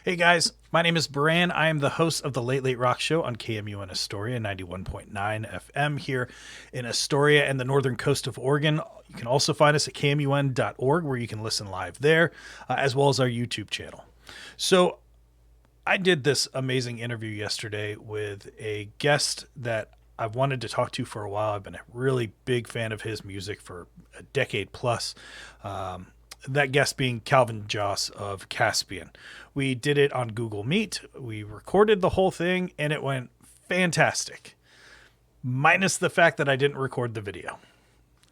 Hey guys, my name is Bran. I am the host of the Late Late Rock Show on KMUN Astoria 91.9 FM here in Astoria and the northern coast of Oregon. You can also find us at KMUN.org where you can listen live there, as well as our YouTube channel. So I did this amazing interview yesterday with a guest that I've wanted to talk to for a while. I've been a really big fan of his music for a decade plus. That guest being Calvin Joss of Caspian. We did it on Google Meet. We recorded the whole thing and it went fantastic. Minus the fact that I didn't record the video.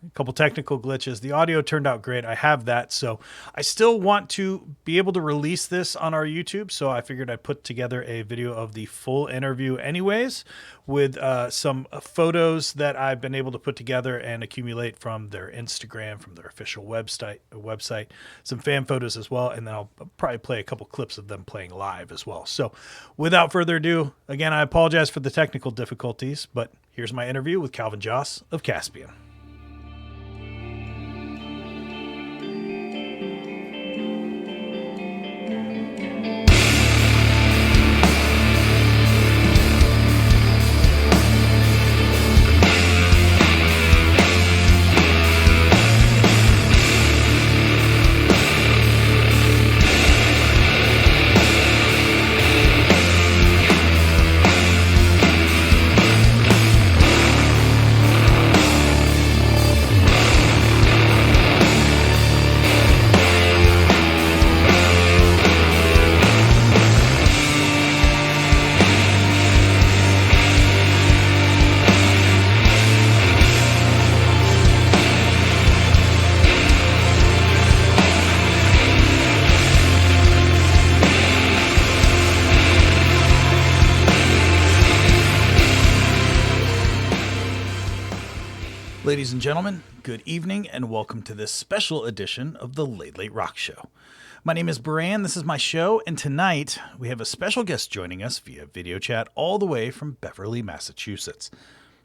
A couple technical glitches. The audio turned out great. I have that. So I still want to be able to release this on our YouTube. So I figured I'd put together a video of the full interview anyways, with some photos that I've been able to put together and accumulate from their Instagram, from their official website, some fan photos as well. And then I'll probably play a couple clips of them playing live as well. So without further ado, again, I apologize for the technical difficulties, but here's my interview with Calvin Joss of Caspian. Ladies and gentlemen, good evening and welcome to this special edition of the Late Late Rock Show. My name is Bran, this is my show, and tonight we have a special guest joining us via video chat all the way from Beverly, Massachusetts.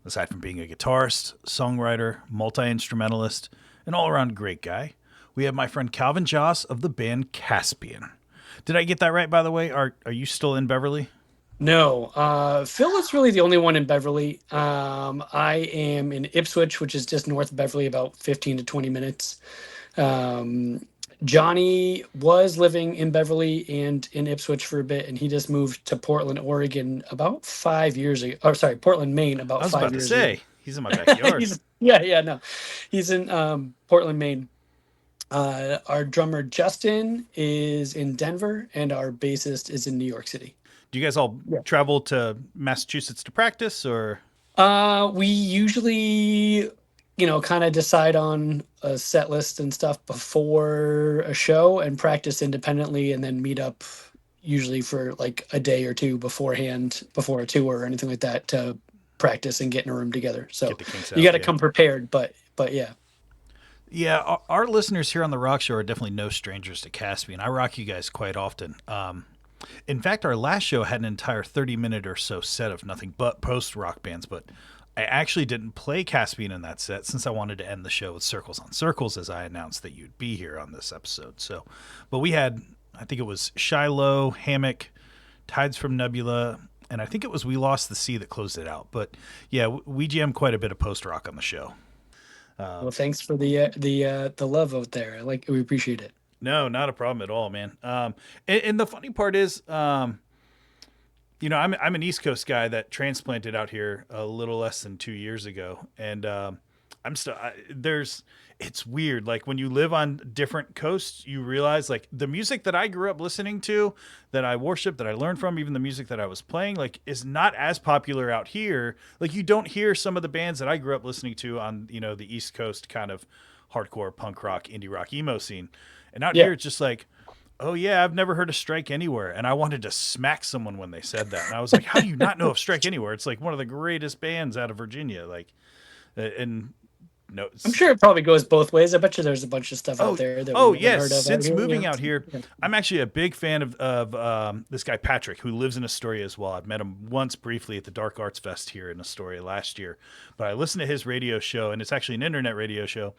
Aside from being a guitarist, songwriter, multi-instrumentalist, and all-around great guy, we have my friend Calvin Joss of the band Caspian. Did I get that right, by the way? Are you still in Beverly? No, Phil is really the only one in Beverly. I am in Ipswich, which is just north of Beverly, about 15 to 20 minutes. Johnny was living in Beverly and in Ipswich for a bit, and he just moved to Portland, Oregon about 5 years ago. Or sorry, Portland, Maine I about was five about to years ago. say, he's in my backyard. No. He's in Portland, Maine. Our drummer Justin is in Denver, and our bassist is in New York City. Do you guys all travel to Massachusetts to practice, or? We usually, kind of decide on a set list and stuff before a show and practice independently and then meet up usually for like a day or two beforehand, before a tour or anything like that, to practice and get in a room together. So Get the kinks you out, got to yeah. come prepared, but yeah. Yeah, our listeners here on the Rock Show are definitely no strangers to Caspian. I rock you guys quite often. In fact, our last show had an entire 30-minute or so set of nothing but post-rock bands, but I actually didn't play Caspian in that set since I wanted to end the show with Circles on Circles, as I announced that you'd be here on this episode. So, but we had, I think it was Shiloh, Hammock, Tides from Nebula, and I think it was We Lost the Sea that closed it out. But yeah, we jammed quite a bit of post-rock on the show. Well, thanks for the love out there. We appreciate it. No, not a problem at all, man. And the funny part is, I'm an East Coast guy that transplanted out here a little less than 2 years ago, and it's weird. Like when you live on different coasts, you realize like the music that I grew up listening to, that I worship, that I learned from, even the music that I was playing, like is not as popular out here. Like you don't hear some of the bands that I grew up listening to on, the East Coast kind of hardcore punk rock, indie rock, emo scene. And out here, it's just like, oh, yeah, I've never heard of Strike Anywhere. And I wanted to smack someone when they said that. And I was like, how do you not know of Strike Anywhere? It's like one of the greatest bands out of Virginia. Like, and no. I'm sure it probably goes both ways. I bet you there's a bunch of stuff out there that we haven't heard of. Since moving yeah. out here, I'm actually a big fan of this guy, Patrick, who lives in Astoria as well. I've met him once briefly at the Dark Arts Fest here in Astoria last year. But I listened to his radio show, and it's actually an internet radio show.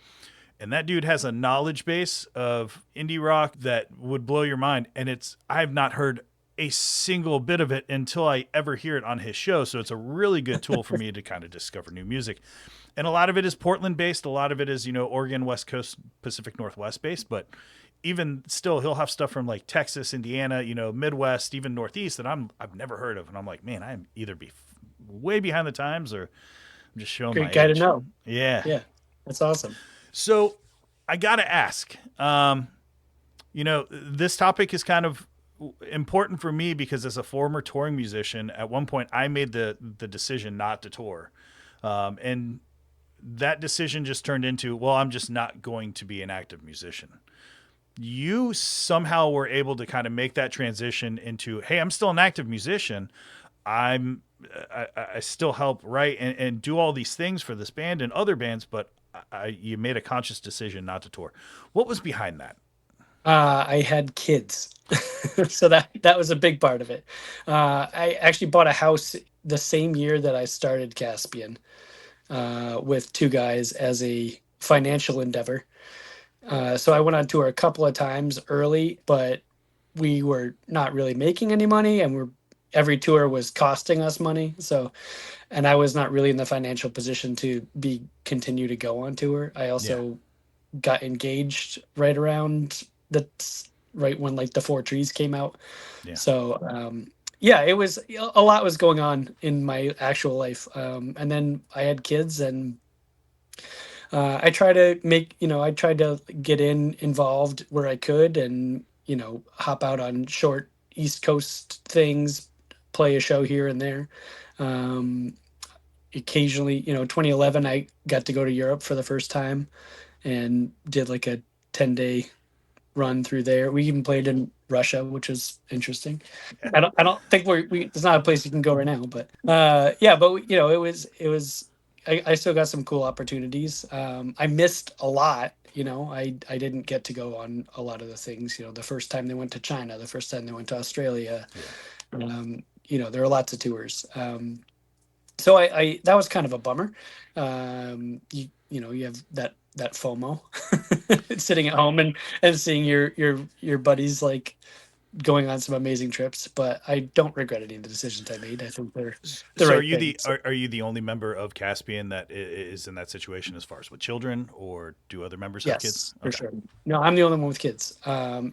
And that dude has a knowledge base of indie rock that would blow your mind. And I have not heard a single bit of it until I ever hear it on his show. So it's a really good tool for me to kind of discover new music. And a lot of it is Portland based. A lot of it is, Oregon, West Coast, Pacific Northwest based. But even still, he'll have stuff from like Texas, Indiana, Midwest, even Northeast that I've never heard of. And I'm like, man, I'm either way behind the times or I'm just showing my Great guy to age. know. Yeah. Yeah, that's awesome. So I got to ask, this topic is kind of important for me because as a former touring musician, at one point I made the decision not to tour. And that decision just turned into, well, I'm just not going to be an active musician. You somehow were able to kind of make that transition into, hey, I'm still an active musician. I still help write and do all these things for this band and other bands, but you made a conscious decision not to tour. What was behind that? I had kids, so that was a big part of it. I actually bought a house the same year that I started Caspian, with two guys as a financial endeavor. So I went on tour a couple of times early, but we were not really making any money, and every tour was costing us money. So, and I was not really in the financial position to continue to go on tour. I Yeah. also got engaged right when like the Four Trees came out. Yeah. So yeah, it was a lot was going on in my actual life, and then I had kids, and I tried to get involved where I could, and hop out on short East Coast things, play a show here and there. Um, Occasionally, 2011, I got to go to Europe for the first time and did like a 10-day run through there. We even played in Russia, which is interesting. I don't think it's not a place you can go right now, but yeah, but I still got some cool opportunities. I missed a lot. I didn't get to go on a lot of the things. The first time they went to China, the first time they went to Australia. There are lots of tours. So I that was kind of a bummer. You have that FOMO, sitting at home and seeing your buddies like going on some amazing trips. But I don't regret any of the decisions I made. I think they're the So right things. are you the only member of Caspian that is in that situation as far as with children, or do other members have kids? Yes, for sure. No, I'm the only one with kids.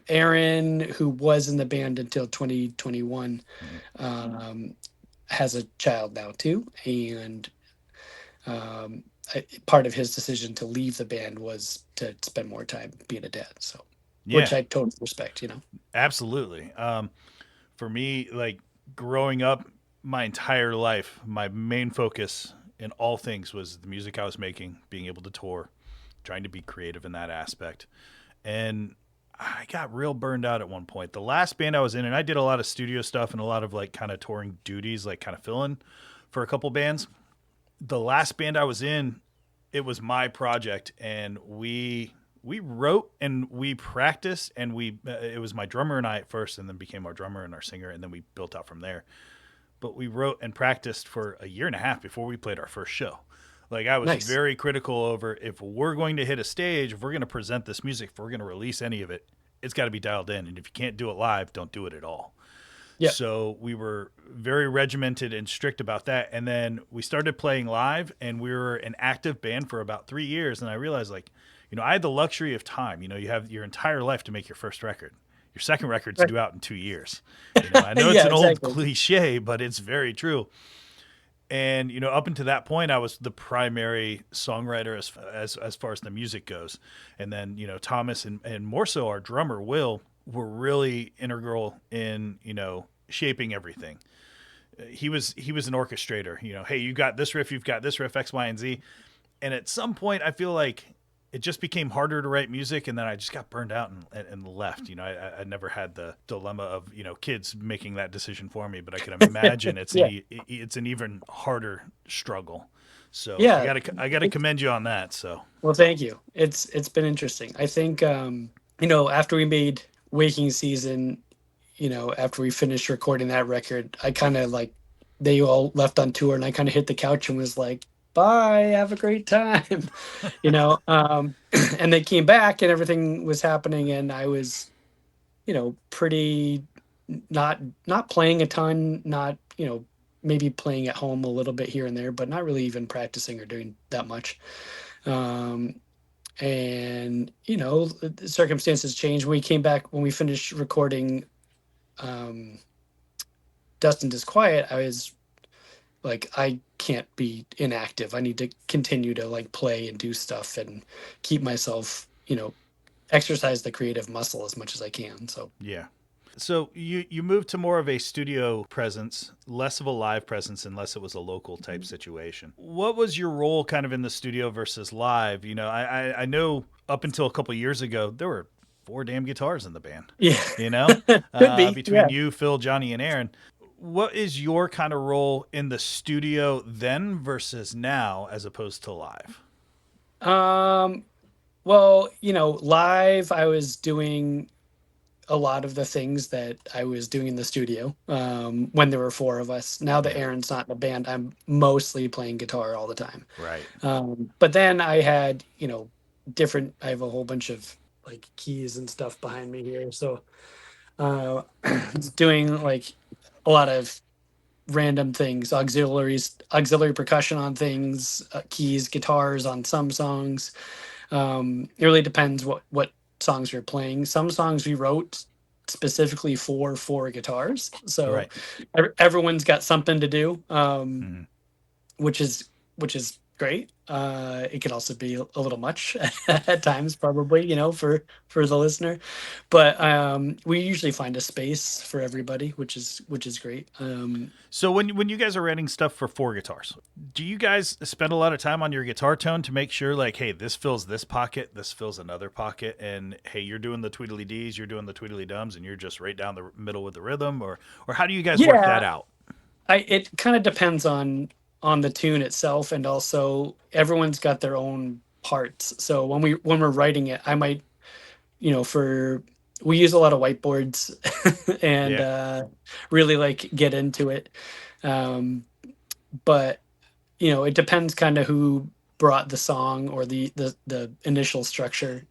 Aaron, who was in the band until 2021, has a child now too, and part of his decision to leave the band was to spend more time being a dad. So, which Yeah, I totally respect. absolutely. For me, like growing up, my entire life, my main focus in all things was the music I was making, being able to tour, trying to be creative in that aspect. And I got real burned out at one point. The last band I was in, and I did a lot of studio stuff and a lot of like kind of touring duties, like kind of filling for a couple bands. The last band I was in, it was my project, and we wrote and we practiced, and it was my drummer and I at first, and then became our drummer and our singer, and then we built out from there. But we wrote and practiced for a year and a half before we played our first show. Like I was Nice. very critical over if we're going to hit a stage, if we're going to present this music, if we're going to release any of it, it's got to be dialed in. And if you can't do it live, don't do it at all. Yeah. So we were very regimented and strict about that. And then we started playing live, and we were an active band for about 3 years. And I realized, like, I had the luxury of time. You have your entire life to make your first record. Your second record's Right. due out in 2 years. I know it's Yeah, an old exactly. cliche, but it's very true. And up until that point, I was the primary songwriter as far as the music goes. And then Thomas and more so our drummer Will were really integral in shaping everything. He was an orchestrator. Hey, you got this riff, you've got this riff, X, Y, and Z. And at some point, I feel like it just became harder to write music, and then I just got burned out and left. I never had the dilemma of kids making that decision for me, but I can imagine Yeah. it's an even harder struggle. So Yeah. I gotta commend you on that. So Well, thank you. It's been interesting. I think after we made Waking Season, after we finished recording that record, I kind of like they all left on tour, and I kind of hit the couch and was like, "Bye, have a great time," and they came back, and everything was happening, and I was, pretty not playing a ton, not, maybe playing at home a little bit here and there, but not really even practicing or doing that much. Um, and the circumstances changed. When we came back, when we finished recording um, Dust and Disquiet, I was like, I can't be inactive. I need to continue to like play and do stuff and keep myself, exercise the creative muscle as much as I can. So Yeah. So you moved to more of a studio presence, less of a live presence, unless it was a local type situation. What was your role kind of in the studio versus live? I know up until a couple years ago there were four damn guitars in the band. yeah, You know, could be. between Yeah. you, Phil, Johnny, and Aaron. What is your kind of role in the studio then versus now, as opposed to live? Well, live I was doing a lot of the things that I was doing in the studio when there were four of us. Now that Yeah. Aaron's not in the band, I'm mostly playing guitar all the time. Right. But then I had, different, I have a whole bunch of like keys and stuff behind me here. So doing like a lot of random things, auxiliary percussion on things, keys, guitars on some songs. It really depends what songs you're playing. Some songs we wrote specifically for four guitars, so Right. everyone's got something to do, Mhm. which is great. It can also be a little much at times, probably, for the listener, but we usually find a space for everybody, which is great. So when you guys are writing stuff for four guitars, do you guys spend a lot of time on your guitar tone to make sure, like, hey, this fills this pocket, this fills another pocket, and hey, you're doing the tweedly D's, you're doing the tweedly dums, and you're just right down the middle with the rhythm, or how do you guys work that Yeah, out? it kind of depends on the tune itself, and also everyone's got their own parts. So when we're writing it, I might, for we use a lot of whiteboards and Yeah. really like get into it. But it depends kind of who brought the song or the initial structure,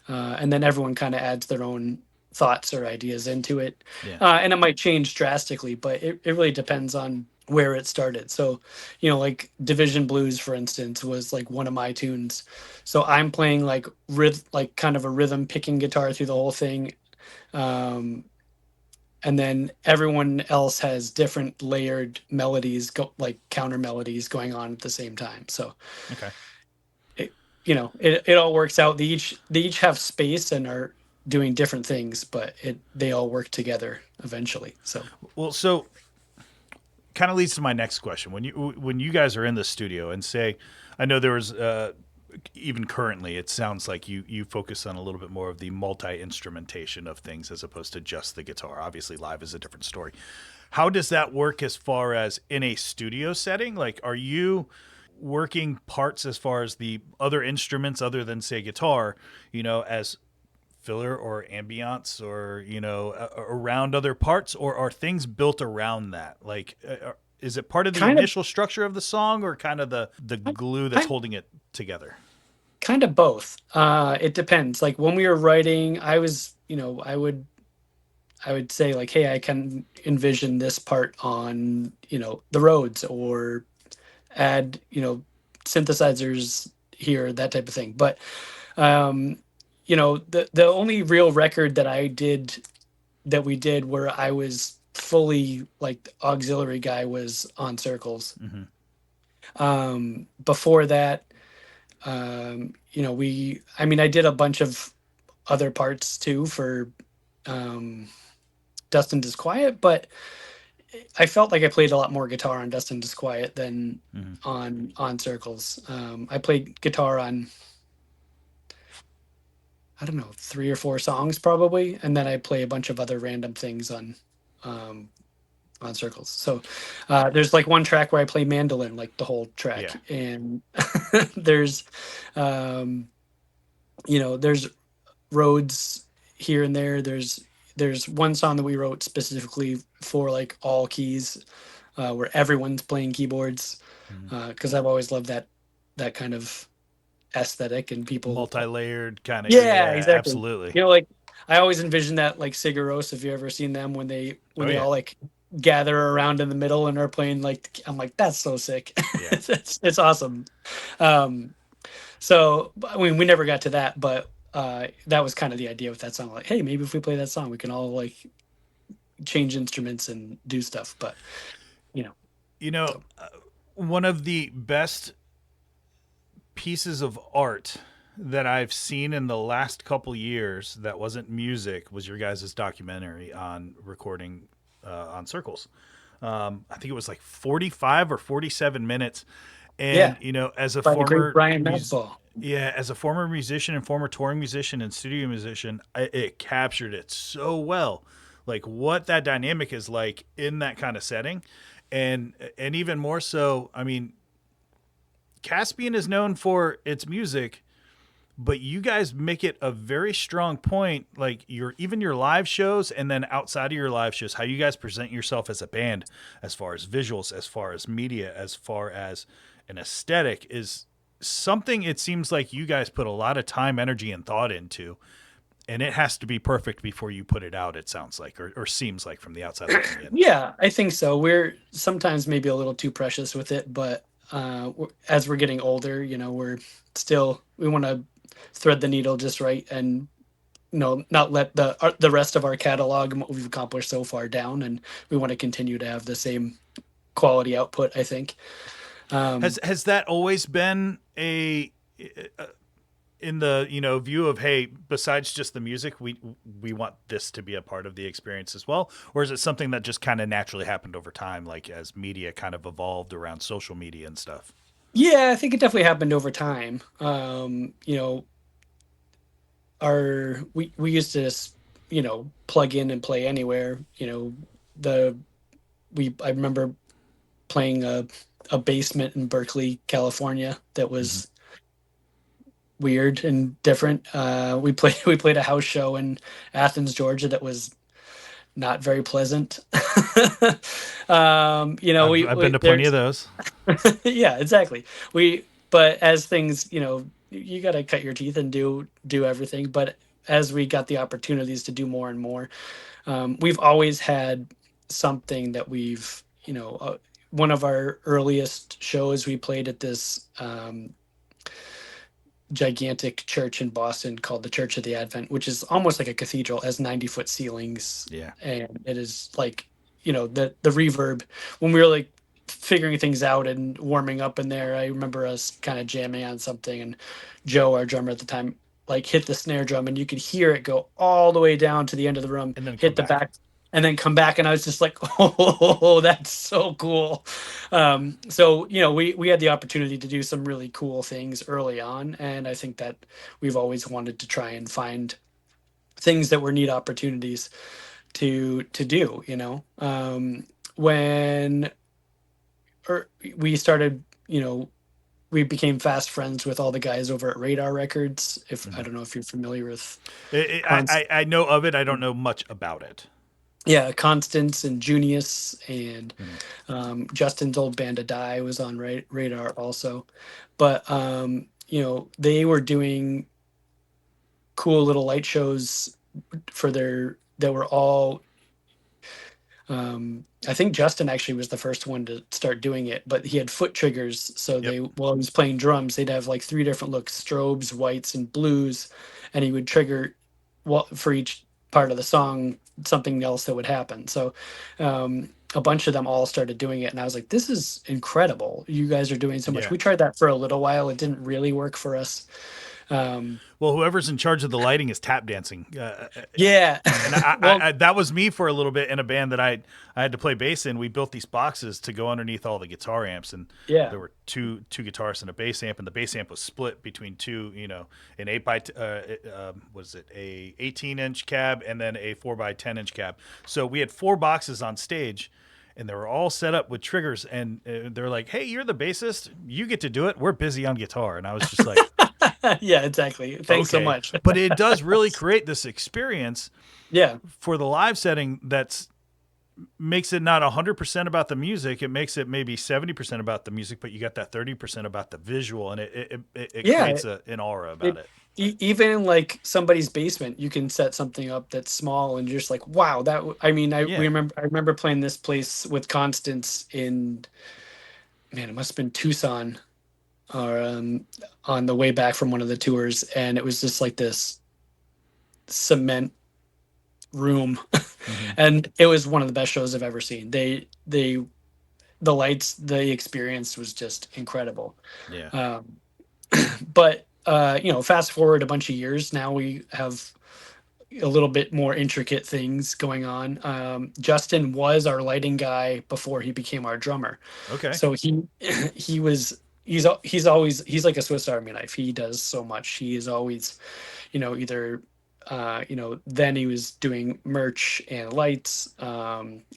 and then everyone kind of adds their own thoughts or ideas into it, Yeah. and it might change drastically, but it really depends on where it started. So like Division Blues, for instance, was like one of my tunes, so I'm playing like like kind of a rhythm picking guitar through the whole thing, um, and then everyone else has different layered melodies, like counter melodies going on at the same time. So Okay. it, it all works out. They each have space and are doing different things, but they all work together eventually. So Well, so kind of leads to my next question. When you guys are in the studio and say, I know there was even currently, it sounds like you focus on a little bit more of the multi instrumentation of things as opposed to just the guitar. Obviously, live is a different story. How does that work as far as in a studio setting? Like, are you working parts as far as the other instruments other than say guitar, as filler or ambiance or around other parts, or are things built around that, like is it part of the kind of initial structure of the song or kind of the glue that's kind holding it together? kind of both. It depends. Like when we were writing, I was, I would say like, hey, I can envision this part on, the Rhodes, or add, synthesizers here, that type of thing. But um, the only real record that we did where I was fully like the auxiliary guy was on Circles. Mm-hmm. Before that, I mean, I did a bunch of other parts too for um, Dust and Disquiet, but I felt like I played a lot more guitar on Dust and Disquiet than Mm-hmm. on Circles. I played guitar on, I don't know, three or four songs probably, and then I play a bunch of other random things um, on Circles. So there's like one track where I play mandolin like the whole track, Yeah. and there's um, there's roads here and there. There's one song that we wrote specifically for like all keys, where everyone's playing keyboards, Mm-hmm. because I've always loved that kind of aesthetic and people. Multi-layered kind of, Yeah, yeah, exactly. absolutely. Like I always envision that like Sigur Rós, if you ever seen them when Oh they yeah. all like gather around in the middle and are playing like I'm like that's so sick. Yeah. It's awesome. Um, so I mean we never got to that, but that was kind of the idea with that song. Like, hey, maybe if we play that song, we can all like change instruments and do stuff. But you know, You know, so one of the best pieces of art that I've seen in the last couple years that wasn't music was your guys' documentary on recording on Circles. I think it was like 45 or 47 minutes. yeah, And, you know, as a by the great former Brian Madball. yeah, as a former musician and former touring musician and studio musician, it captured it so well. Like what that dynamic is like in that kind of setting. And even more so, I mean, Caspian is known for its music, but you guys make it a very strong point, like your live shows and then outside of your live shows, how you guys present yourself as a band, as far as visuals, as far as media, as far as an aesthetic, is something it seems like you guys put a lot of time, energy, and thought into. And it has to be perfect before you put it out, it sounds like, or seems like from the outside looking in. Yeah, I think so. We're sometimes maybe a little too precious with it, but as we're getting older, we're still we want to thread the needle just right, and not let the rest of our catalog and what we've accomplished so far down, and we want to continue to have the same quality output, I think. Has that always been a in the view of, hey, besides just the music, we want this to be a part of the experience as well, or is it something that just kind of naturally happened over time, like as media kind of evolved around social media and stuff? Yeah, I think it definitely happened over time. Our we used to just plug in and play anywhere. The we I remember playing a basement in Berkeley, California that Mm-hmm. was weird and different. We played a house show in Athens, Georgia that was not very pleasant. I've been We to plenty of there's those. yeah, exactly. But as things, you got to cut your teeth and do everything. But as we got the opportunities to do more and more, we've always had something that one of our earliest shows we played at this gigantic church in Boston called the Church of the Advent, which is almost like a cathedral, has 90-foot ceilings, Yeah. and it is like the reverb when we were like figuring things out and warming up in there. I remember us kind of jamming on something, and Joe, our drummer at the time, like hit the snare drum, and you could hear it go all the way down to the end of the room, And then come hit the back. back, and then come back, and I was just like, oh, that's so cool. So we had the opportunity to do some really cool things early on, and I think that we've always wanted to try and find things that were neat opportunities to do. When we started, we became fast friends with all the guys over at Radar Records. If I Mm-hmm. don't know if you're familiar with Const- I know of it. I don't know much about it. yeah, Constance and Junius and Mm-hmm. Justin's old band of Die was on Radar also. But they were doing cool little light shows that were all I think Justin actually was the first one to start doing it, but he had foot triggers. So Yep. while he was playing drums, they'd have like three different looks: strobes, whites, and blues, and he would trigger for each part of the song something else that would happen. So a bunch of them all started doing it, and I was like, "This is incredible! You guys are doing so much." Yeah. We tried that for a little while; it didn't really work for us. Um, Well, whoever's in charge of the lighting is tap dancing. yeah, And well, that was me for a little bit in a band that I had to play bass in. We built these boxes to go underneath all the guitar amps, and yeah, there were two guitarists and a bass amp, and the bass amp was split between two, an 18-inch cab and then a 4x10-inch cab. So we had four boxes on stage, and they were all set up with triggers, and they're like, "Hey, you're the bassist, you get to do it. We're busy on guitar," and I was just like, yeah, exactly. Thanks so okay. much. But it does really create this experience Yeah, for the live setting that's makes it not 100% about the music. It makes it maybe 70% about the music, but you got that 30% about the visual, and it yeah. creates an aura about It it. even in like somebody's basement, you can set something up that's small and just like, wow, I mean, Yeah. I remember playing this place with Constance in, man, it must have been Tucson, or on the way back from one of the tours, and it was just like this cement room, Hmm. and it was one of the best shows I've ever seen. The lights they experienced was just incredible. Yeah. Um, but fast forward a bunch of years, now we have a little bit more intricate things going on. Justin was our lighting guy before he became our drummer, Okay. so he was he's like a Swiss Army knife. He does so much. He is always, either then he was doing merch and lights.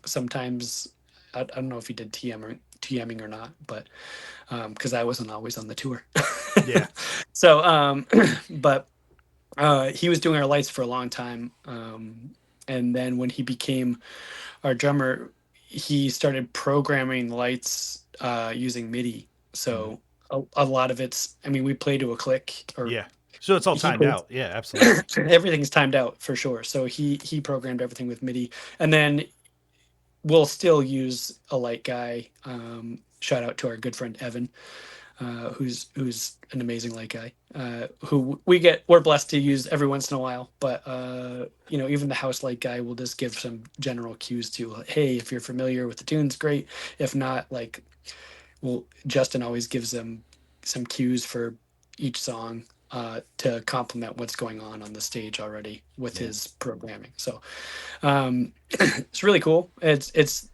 Sometimes I don't know if he did TMing or not, but because I wasn't always on the tour. Yeah. So, but he was doing our lights for a long time. And then when he became our drummer, he started programming lights using MIDI. Hmm. So a lot of it's, I mean, we play to a click, or Yeah. So it's all he timed plays. out. Yeah, absolutely. Everything's timed out for sure. So he programmed everything with MIDI, and then we'll still use a light guy. Shout out to our good friend Evan, who's an amazing light guy, who we're blessed to use every once in a while. But even the house light guy will just give some general cues to, hey, if you're familiar with the tunes, great. If not, like, well, Justin always gives them some cues for each song to complement what's going on the stage already with Yeah. his programming. So it's really cool. It's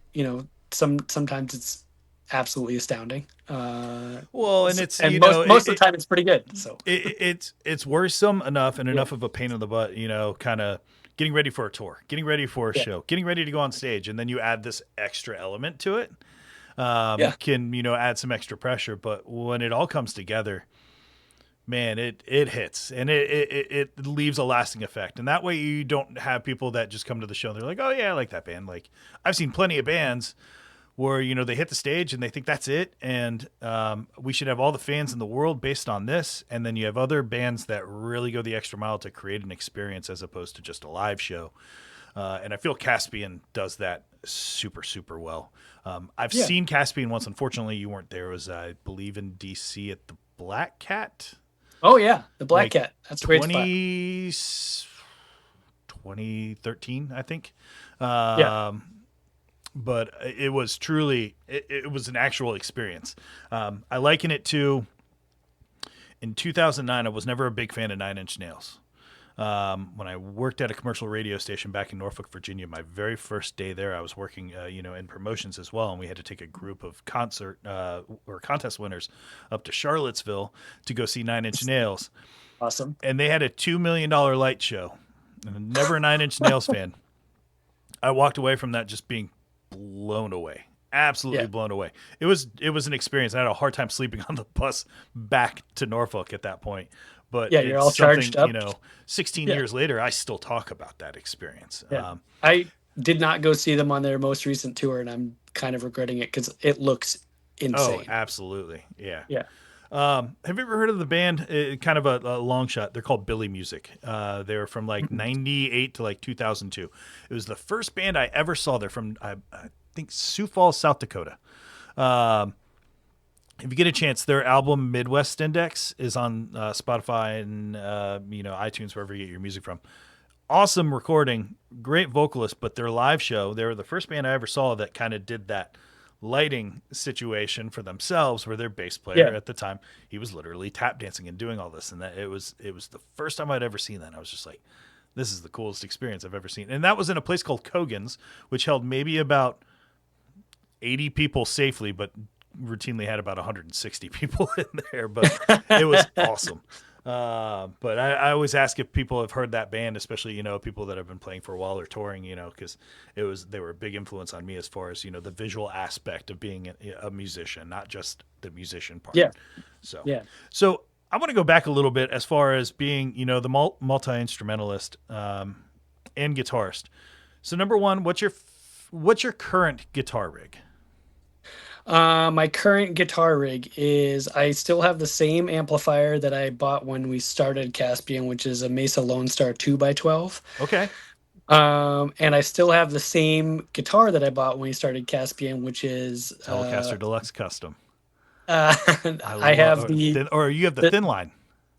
sometimes it's absolutely astounding. Well, and it's And most of the time it's pretty good. So it's worrisome enough and yeah, enough of a pain in the butt, kind of getting ready for a tour, getting ready for a yeah, show, getting ready to go on stage, and then you add this extra element to it. yeah, Can add some extra pressure, but when it all comes together, man, it hits and it leaves a lasting effect. And that way you don't have people that just come to the show and they're like, oh yeah, I like that band. Like I've seen plenty of bands where they hit the stage and they think that's it, and we should have all the fans in the world based on this. And then you have other bands that really go the extra mile to create an experience as opposed to just a live show. And I feel Caspian does that super, super well. I've yeah. seen Caspian once. Unfortunately, you weren't there. It was, I believe, in DC at the Black Cat, Oh yeah, the Black like Cat. That's a great spot. 20, 2013, I think. Yeah. Um, but it was truly, it was an actual experience. I liken it to, in 2009, I was never a big fan of Nine Inch Nails. When I worked at a commercial radio station back in Norfolk, Virginia, my very first day there, I was working, in promotions as well, and we had to take a group of concert or contest winners up to Charlottesville to go see Nine Inch Nails, Awesome. and they had a $2 million light show. And I'm never a Nine Inch Nails fan. I walked away from that just being blown away. Absolutely Yeah. blown away. It was an experience. I had a hard time sleeping on the bus back to Norfolk at that point. But Yeah, you're it's all charged something, up. 16 Yeah. years later, I still talk about that experience. Yeah. I did not go see them on their most recent tour, and I'm kind of regretting it because it looks Oh, insane. absolutely. Yeah. Yeah. Have you ever heard of the band? Kind of a long shot. They're called Billy Music. They were from like Mhm. 98 to like 2002. It was the first band I ever saw. They're from, I think, Sioux Falls, South Dakota. Um, if you get a chance, their album Midwest Index is on Spotify and iTunes, wherever you get your music from. Awesome recording, great vocalist, but their live show, they were the first band I ever saw that kind of did that lighting situation for themselves, where their bass player Yeah. at the time, he was literally tap dancing and doing all this, and that it was the first time I'd ever seen that. I was just like, this is the coolest experience I've ever seen. And that was in a place called Kogan's, which held maybe about 80 people safely, but routinely had about 160 people in there. But it was awesome. But I always ask if people have heard that band, especially people that have been playing for a while or touring, because they were a big influence on me as far as the visual aspect of being a musician, not just the musician part. Yeah. So, Yeah. so I want to go back a little bit as far as being the multi instrumentalist and guitarist. So number one, what's your current guitar rig? My current guitar rig is I still have the same amplifier that I bought when we started Caspian, which is a Mesa Lone Star 2x12. Okay. And I still have the same guitar that I bought when we started Caspian, which is Telecaster Deluxe Custom. uh, I I have love thin, or you have the the thin line.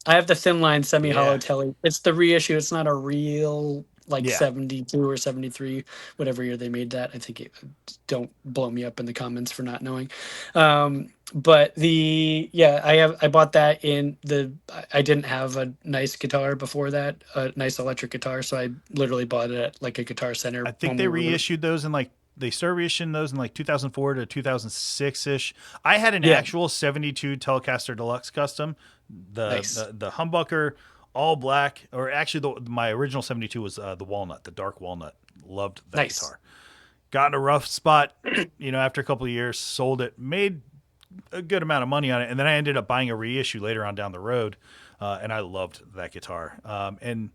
I have the thin line semi-hollow Yeah. telly. It's the reissue. It's not a real like Yeah. 72 or 73, whatever year they made that. I think don't blow me up in the comments for not knowing. But I bought that in I didn't have a nice guitar before that, a nice electric guitar, so I literally bought it at like a Guitar I Center think when they we were reissued those in like they started reissuing those in like 2004 to 2006 ish. I had an yeah, actual 72 Telecaster Deluxe Custom, nice. the humbucker, all black. Or actually, my original 72 was the walnut, the dark walnut. Loved that Nice. guitar. Got in a rough spot, after a couple of years, sold it, made a good amount of money on it, and then I ended up buying a reissue later on down the road, and I loved that guitar. And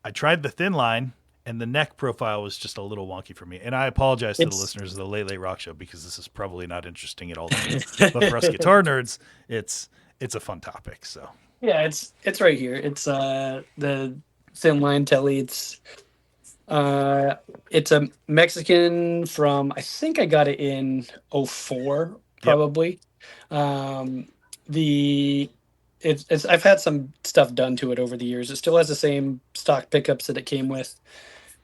I tried the thin line, and the neck profile was just a little wonky for me. And I apologize to the It's listeners of the Late Late Rock Show because this is probably not interesting at all to you, but for us guitar nerds, it's a fun topic. So yeah, it's right here. It's the thin line telly. Uh, it's a Mexican from, I think I got it in '04, yep. probably. Um, the I've had some stuff done to it over the years. It still has the same stock pickups that it came with,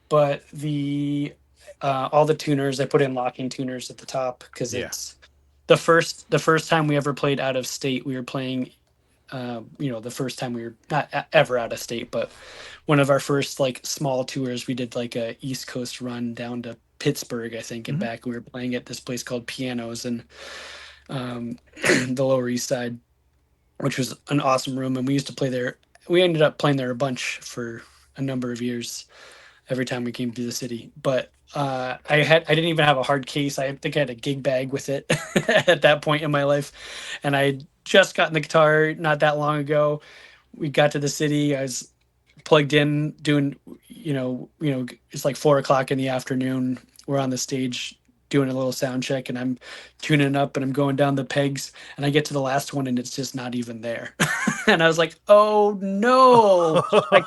but the all the tuners, I put in locking tuners at the top because Yeah. it's the first time we ever played out of state. We were playing the first time we were not ever out of state, but one of our first like small tours, we did like a East Coast run down to Pittsburgh, I think, and Mm-hmm. back. We were playing at this place called Pianos and the Lower East Side, which was an awesome room. And we used to play there. We ended up playing there a bunch for a number of years every time we came to the city. But I didn't even have a hard case. I think I had a gig bag with it at that point in my life, and I had just gotten the guitar not that long ago. We got to the city. I was plugged in doing, it's like 4 o'clock in the afternoon. We're on the stage doing a little sound check, and I'm tuning up and I'm going down the pegs, and I get to the last one and it's just not even there. And I was like, oh no, like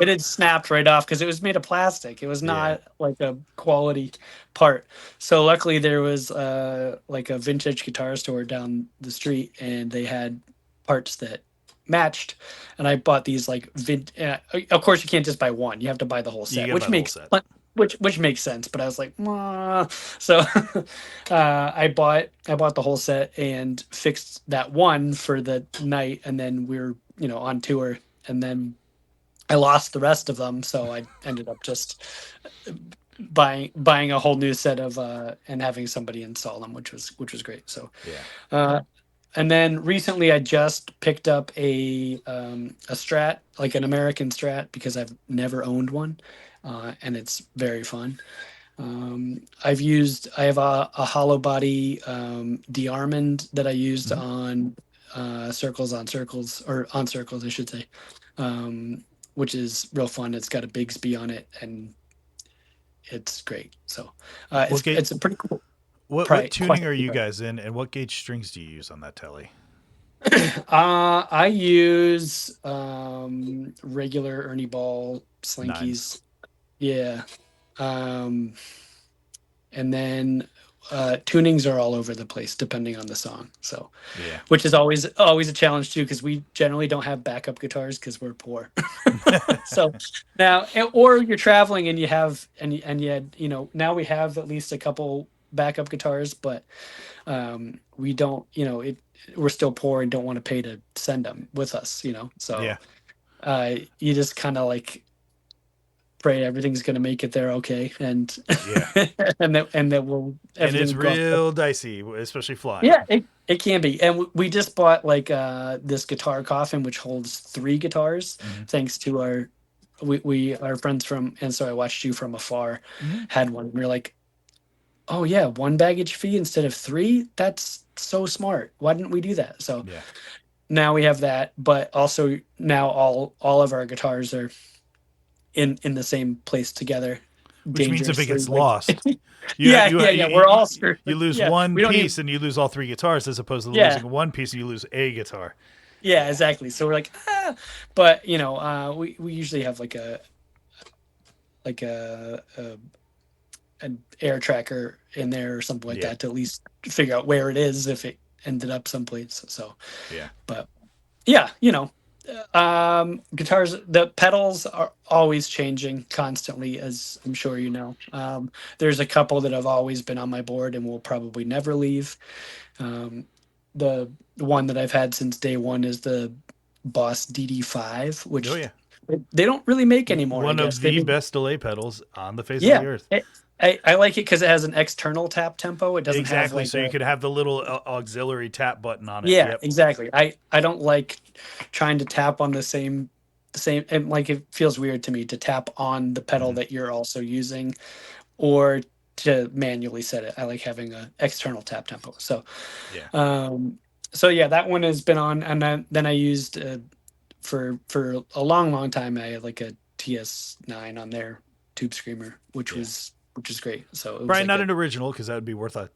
it had snapped right off because it was made of plastic. It was Yeah. not like a quality part. So luckily there was like a vintage guitar store down the street, and they had parts that matched. And I bought these like of course you can't just buy one, you have to buy the whole You set, got to buy the whole set. which makes sense. But I was like, "Mwah." So I bought the whole set and fixed that one for the night, and then we were on tour, and then I lost the rest of them, so I ended up just buying a whole new set of and having somebody install them, which was great. So Yeah. uh, and then recently I just picked up a Strat, like an American Strat, because I've never owned one, and it's very fun. I have a hollow body D-Armand that I used Mm-hmm. on circles on circles, or on circles, I should say, which is real fun. It's got a Bigsby on it, and it's great. So What gauge? it's a pretty cool. What tuning Quite are you guys in, and what gauge strings do you use on that telly? I use regular Ernie Ball Nines. slinkies. Yeah. Um, and then tunings are all over the place depending on the song. So, Yeah. which is always a challenge too, because we generally don't have backup guitars because we're poor. So now, or you're traveling and you have and you had, now we have at least a couple backup guitars, but we don't, we're still poor and don't want to pay to send them with us, so Yeah. you just kind of like pray everything's going to make it there okay, and Yeah. and that will And everything it's will go up. real dicey, especially flying. Yeah, it can be. And we just bought like this guitar coffin which holds 3 guitars, Mm-hmm. thanks to our friends from And So I Watched You From Afar Mm-hmm. had one. We were like, oh yeah, one baggage fee instead of three. That's so smart. Why didn't we do that? So Yeah. now we have that, but also now all of our guitars are in the same place together. Which means if it gets like, lost, yeah. We're all screwed. you lose Yeah, one we don't piece need. and you lose all three guitars, as opposed to Yeah, losing one piece and you lose a guitar. yeah, Yeah. exactly. So we're like, but we usually have like an air tracker in there or something like Yeah. that to at least figure out where it is if it ended up someplace. So, Yeah. but yeah, guitars, the pedals are always changing constantly, as I'm sure you know. There's a couple that have always been on my board and will probably never leave. Um, the one that I've had since day one is the Boss DD5, Oh which yeah. they don't really make anymore, I One guess. of the best delay pedals on the face of Yeah. the earth. I like it because it has an external tap tempo. It doesn't have Exactly. like So you a. could have the little auxiliary tap button on it. Yeah, Yep. exactly. I don't like trying to tap on the same, and like it feels weird to me to tap on the pedal Mhm. that you're also using or to manually set it. I like having a external tap tempo. So Yeah. so yeah, that one has been on, and then I used for a long time I had like a TS9 on there, Tube Screamer, which Yeah. is great. So it was Probably like not a an original because that would be worth a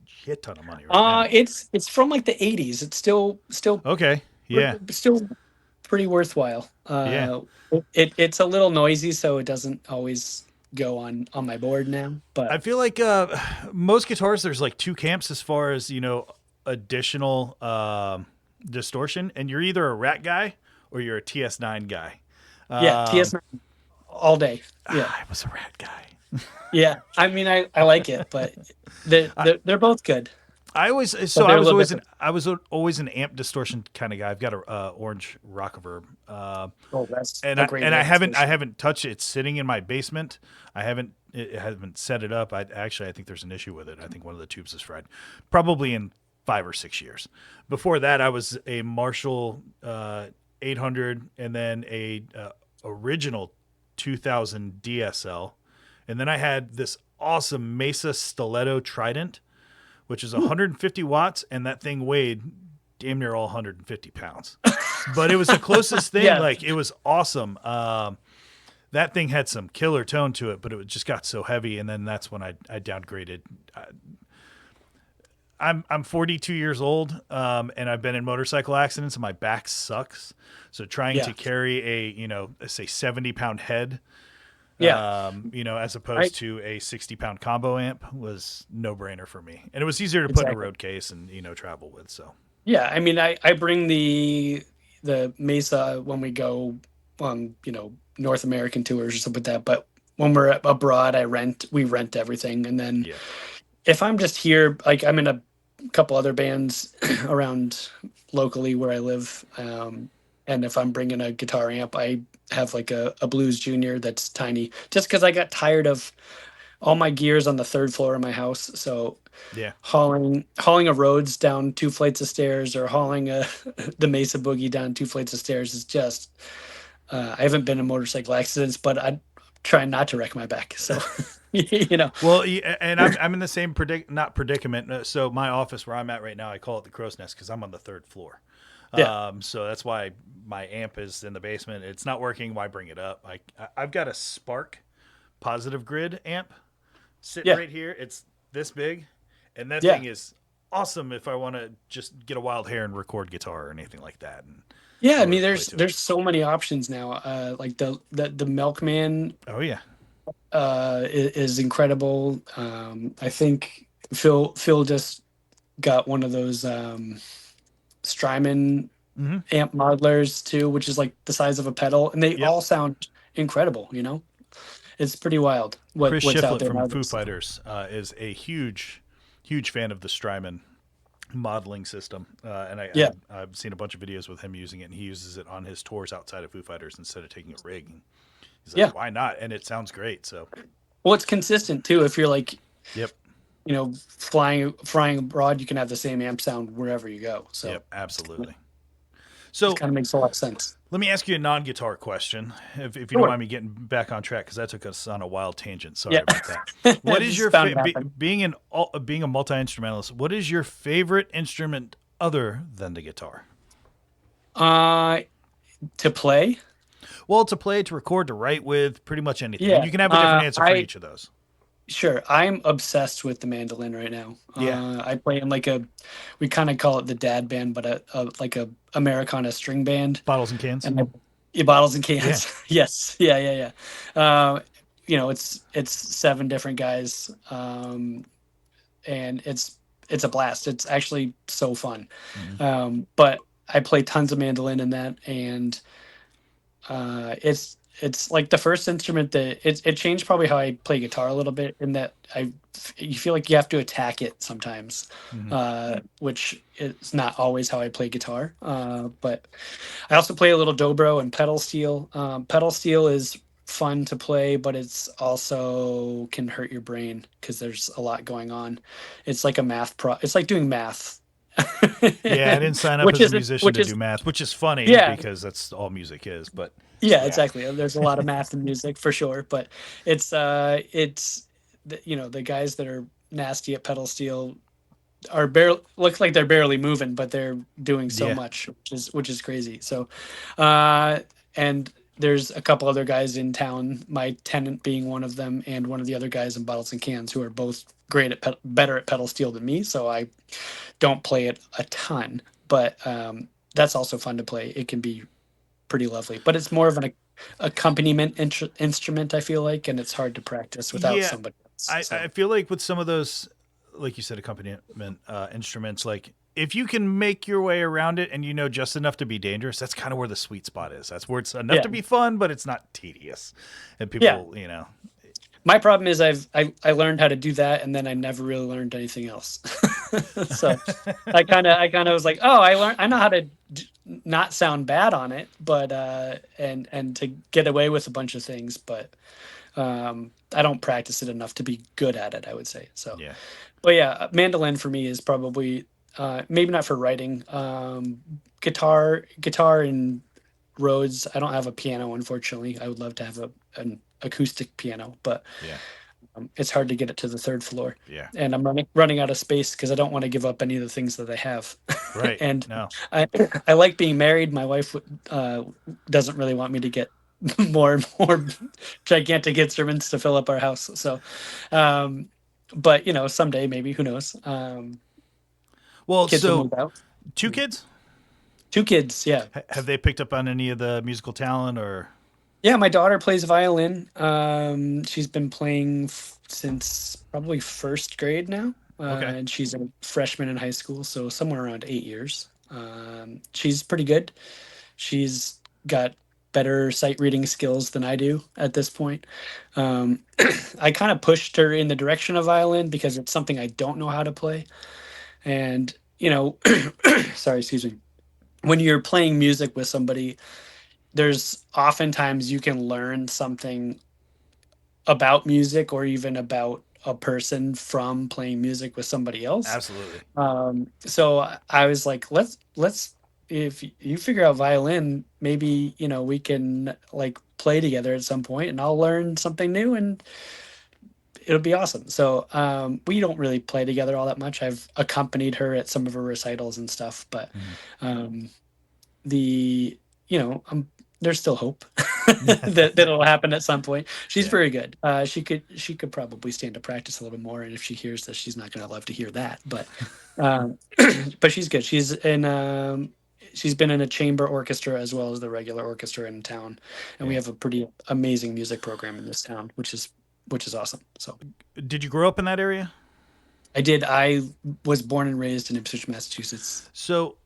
shit ton of money right now. it's from like the 80s. It's Okay. Yeah. still pretty worthwhile. Yeah. It's a little noisy, so it doesn't always go on my board now. I But feel like most guitars, there's like two camps as far as, additional distortion, and you're either a Rat guy or you're a TS9 guy. yeah, Um, TS9 all day. Yeah, I was a Rat guy. yeah. I mean, I like it, but they're both good. I always But they're a little different. I was always an amp distortion kind of guy. I've got a orange Rockaverb, Oh, that's and a great I illustration. haven't touched it. It's sitting in my basement. I haven't set it up. I think there's an issue with it. I think one of the tubes is fried. Probably in 5 or 6 years. Before that, I was a Marshall 800, and then a original 2000 DSL, and then I had this awesome Mesa Stiletto Trident, which is 150 watts, and that thing weighed damn near all 150 pounds. But it was the closest thing. Yeah. Like, it was awesome. That thing had some killer tone to it, but it just got so heavy, and then that's when I downgraded. I'm 42 years old, and I've been in motorcycle accidents, and my back sucks. So trying to carry a say 70-pound head, Yeah. as opposed to a 60-pound combo amp was no brainer for me. And it was easier to put in a Exactly. road case and, travel with. So Yeah, I mean, I bring the Mesa when we go on, North American tours or something like that. But when we're abroad, we rent everything. And then yeah, if I'm just here, like I'm in a couple other bands around locally where I live. And if I'm bringing a guitar amp, I have like a Blues Junior that's tiny, just because I got tired of all my gears on the third floor of my house. So yeah. hauling a Rhodes down 2 flights of stairs or hauling the Mesa Boogie down 2 flights of stairs is just. I haven't been in motorcycle accidents, but I try not to wreck my back. So, Well, and I'm in the same not predicament. So my office where I'm at right now, I call it the crow's nest because I'm on the 3rd floor. Yeah. So that's why my amp is in the basement. It's not working. Why bring it up? I've got a Spark Positive Grid amp sitting right here. It's this big, and that thing is awesome if I want to just get a wild hair and record guitar or anything like that. And I mean, there's so many options now. Like the Milkman. Oh yeah. Is incredible. I think Phil just got one of those Strymon amp modelers too, which is like the size of a pedal, and they all sound incredible. It's pretty wild Chris what's out Shiflett there from now. Foo Fighters is a huge fan of the Strymon modeling system, and I've seen a bunch of videos with him using it, and he uses it on his tours outside of Foo Fighters instead of taking a rig. And he's like, why not? And it sounds great. So, well, it's consistent too. If you're like, yep, flying abroad, you can have the same amp sound wherever you go. So, yep, absolutely. So, it kind of makes a lot of sense. Let me ask you a non-guitar question, if you Sure. don't mind me getting back on track, because that took us on a wild tangent. Sorry about that. What is your being a multi-instrumentalist? What is your favorite instrument other than the guitar? To play? Well, to play, to record, to write with, pretty much anything. And Yeah. you can have a different answer for each of those. Sure. I'm obsessed with the mandolin right now. Yeah. I play in like we kind of call it the dad band, but like a Americana string band. Bottles and cans. And bottles and Yeah. cans. Yes. Yeah. Yeah. Yeah. It's 7 different guys. And it's a blast. It's actually so fun. But I play tons of mandolin in that, and it's like the first instrument that it changed probably how I play guitar a little bit, in that you feel like you have to attack it sometimes, which is not always how I play guitar. But I also play a little dobro and pedal steel. Pedal steel is fun to play, but it's also can hurt your brain because there's a lot going on. It's like it's like doing math. Yeah, I didn't sign up as a musician to do math, which is funny because that's all music is. But yeah, exactly. There's a lot of math in music for sure, but it's the guys that are nasty at pedal steel look like they're barely moving, but they're doing so much, which is crazy. So, and there's a couple other guys in town, my tenant being one of them, and one of the other guys in Bottles and Cans, who are both great at better at pedal steel than me. So I don't play it a ton, but that's also fun to play. It can be pretty lovely, but it's more of an accompaniment instrument, I feel like, and it's hard to practice without somebody else. I feel like with some of those, like you said, accompaniment instruments, like if you can make your way around it and you know just enough to be dangerous, that's kind of where the sweet spot is. That's where it's enough to be fun, but it's not tedious. And people, My problem is I learned how to do that, and then I never really learned anything else. So I kind of was like, oh, I know how to not sound bad on it, but and to get away with a bunch of things, but I don't practice it enough to be good at it, I would say. So but yeah, mandolin for me is probably maybe not for writing. Guitar and Rhodes. I don't have a piano, unfortunately. I would love to have an acoustic piano, but it's hard to get it to the 3rd floor. Yeah. And I'm running out of space because I don't want to give up any of the things that I have. Right. And I like being married. My wife doesn't really want me to get more and more gigantic instruments to fill up our house. So, but someday maybe, who knows? Well, kids will move out. 2 kids? 2 kids, yeah. Have they picked up on any of the musical talent or? Yeah, my daughter plays violin. She's been playing since probably 1st grade now. And she's a freshman in high school, so somewhere around 8 years. She's pretty good. She's got better sight reading skills than I do at this point. I kind of pushed her in the direction of violin because it's something I don't know how to play. And, sorry, excuse me. When you're playing music with somebody, there's oftentimes you can learn something about music or even about a person from playing music with somebody else. Absolutely. So I was like, let's if you figure out violin, maybe we can like play together at some point, and I'll learn something new and it'll be awesome. So we don't really play together all that much. I've accompanied her at some of her recitals and stuff, but there's still hope that it'll happen at some point. She's very good. She could probably stand to practice a little bit more, and if she hears this, she's not going to love to hear that. But but she's good. She's been in a chamber orchestra as well as the regular orchestra in town, and we have a pretty amazing music program in this town, which is awesome. So, did you grow up in that area? I did. I was born and raised in Ipswich, Massachusetts. So,